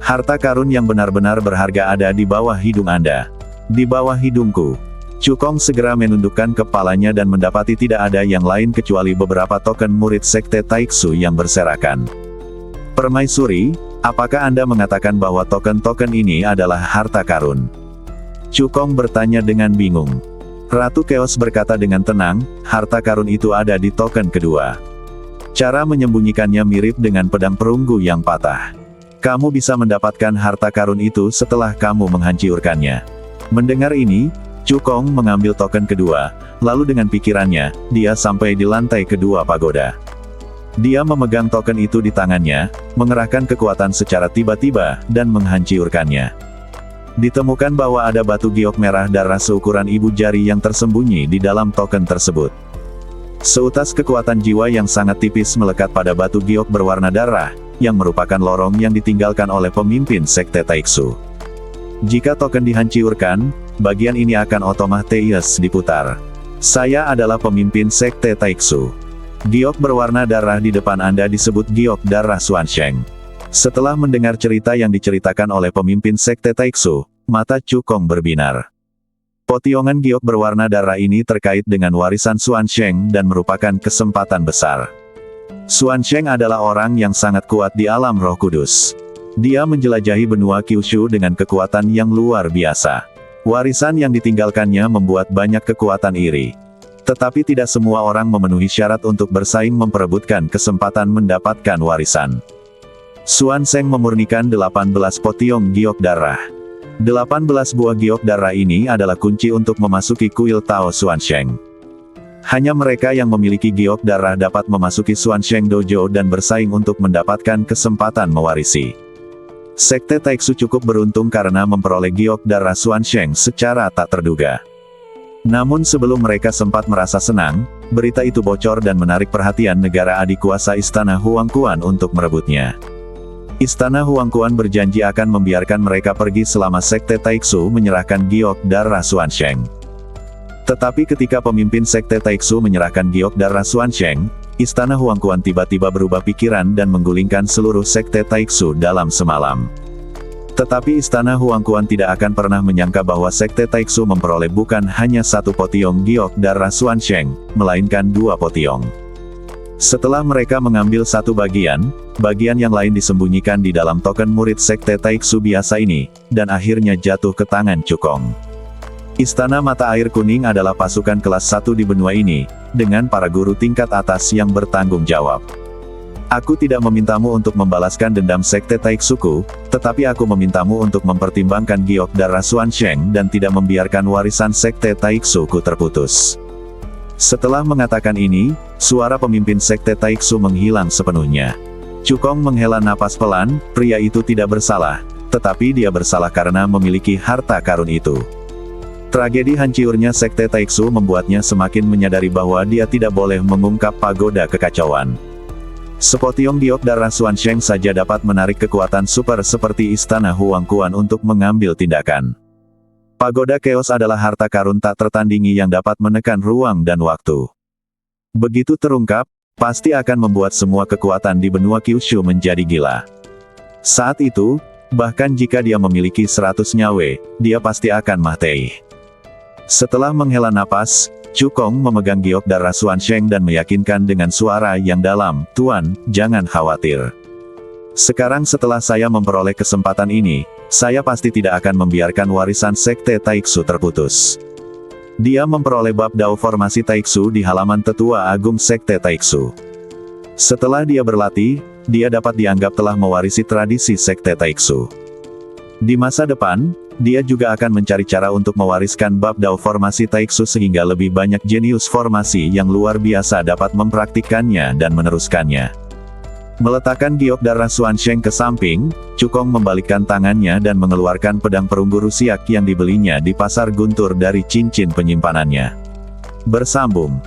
Harta karun yang benar-benar berharga ada di bawah hidung Anda. Di bawah hidungku. Cukong segera menundukkan kepalanya dan mendapati tidak ada yang lain kecuali beberapa token murid sekte Taiksu yang berserakan. Permaisuri, apakah Anda mengatakan bahwa token-token ini adalah harta karun? Cukong bertanya dengan bingung. Ratu Keos berkata dengan tenang, harta karun itu ada di token kedua. Cara menyembunyikannya mirip dengan pedang perunggu yang patah. Kamu bisa mendapatkan harta karun itu setelah kamu menghancurkannya. Mendengar ini, Cukong mengambil token kedua, lalu dengan pikirannya, dia sampai di lantai kedua pagoda. Dia memegang token itu di tangannya, mengerahkan kekuatan secara tiba-tiba, dan menghancurkannya. Ditemukan bahwa ada batu giok merah darah seukuran ibu jari yang tersembunyi di dalam token tersebut. Seutas kekuatan jiwa yang sangat tipis melekat pada batu giok berwarna darah, yang merupakan lorong yang ditinggalkan oleh pemimpin sekte Taiksu. Jika token dihancurkan, bagian ini akan otomatis diputar. Saya adalah pemimpin sekte Taiksu. Giok berwarna darah di depan Anda disebut giok darah Xuansheng. Setelah mendengar cerita yang diceritakan oleh pemimpin sekte Taiksu, mata Cukong berbinar. Potiongan giok berwarna darah ini terkait dengan warisan Xuansheng dan merupakan kesempatan besar. Xuansheng adalah orang yang sangat kuat di alam Roh Kudus. Dia menjelajahi benua Kyushu dengan kekuatan yang luar biasa. Warisan yang ditinggalkannya membuat banyak kekuatan iri. Tetapi tidak semua orang memenuhi syarat untuk bersaing memperebutkan kesempatan mendapatkan warisan. Xuansheng memurnikan 18 potiong giok darah. 18 buah giok darah ini adalah kunci untuk memasuki kuil Tao Xuansheng. Hanya mereka yang memiliki giok darah dapat memasuki Xuansheng Dojo dan bersaing untuk mendapatkan kesempatan mewarisi. Sekte Taiksu cukup beruntung karena memperoleh giok darah Xuansheng secara tak terduga. Namun sebelum mereka sempat merasa senang, berita itu bocor dan menarik perhatian negara adik kuasa Istana Huangquan untuk merebutnya. Istana Huangquan berjanji akan membiarkan mereka pergi selama sekte Taiksu menyerahkan giok darah Xuansheng. Tetapi ketika pemimpin sekte Taiksu menyerahkan giok darah Xuansheng, Istana Huangquan tiba-tiba berubah pikiran dan menggulingkan seluruh sekte Taiksu dalam semalam. Tetapi Istana Huangquan tidak akan pernah menyangka bahwa sekte Taiksu memperoleh bukan hanya satu potiong giok darah Xuansheng, melainkan 2 potiong. Setelah mereka mengambil satu bagian yang lain disembunyikan di dalam token murid sekte Taiksu biasa ini, dan akhirnya jatuh ke tangan Cukong. Istana Mata Air Kuning adalah pasukan kelas 1 di benua ini, dengan para guru tingkat atas yang bertanggung jawab. Aku tidak memintamu untuk membalaskan dendam Sekte Taiksuku, tetapi aku memintamu untuk mempertimbangkan giok darah Xuansheng dan tidak membiarkan warisan Sekte Taiksuku terputus. Setelah mengatakan ini, suara pemimpin Sekte Taiksu menghilang sepenuhnya. Cukong menghela napas pelan, pria itu tidak bersalah, tetapi dia bersalah karena memiliki harta karun itu. Tragedi hancurnya Sekte Taiksu membuatnya semakin menyadari bahwa dia tidak boleh mengungkap pagoda kekacauan. Sepotiong giok darah Xuansheng saja dapat menarik kekuatan super seperti Istana Huangquan untuk mengambil tindakan. Pagoda Chaos adalah harta karun tak tertandingi yang dapat menekan ruang dan waktu. Begitu terungkap, pasti akan membuat semua kekuatan di benua Kyushu menjadi gila. Saat itu, bahkan jika dia memiliki 100 nyawa, dia pasti akan mati. Setelah menghela napas, Cukong memegang giok darah Xuansheng dan meyakinkan dengan suara yang dalam, "Tuan, jangan khawatir. Sekarang setelah saya memperoleh kesempatan ini, saya pasti tidak akan membiarkan warisan Sekte Taiksu terputus." Dia memperoleh bab Dao Formasi Taiksu di halaman Tetua Agung Sekte Taiksu. Setelah dia berlatih, dia dapat dianggap telah mewarisi tradisi Sekte Taiksu. Di masa depan, dia juga akan mencari cara untuk mewariskan bab Dao Formasi Taiksu sehingga lebih banyak jenius formasi yang luar biasa dapat mempraktikkannya dan meneruskannya. Meletakkan giok darah Xuansheng ke samping, Cukong membalikkan tangannya dan mengeluarkan pedang perunggu Rusiak yang dibelinya di pasar guntur dari cincin penyimpanannya. Bersambung.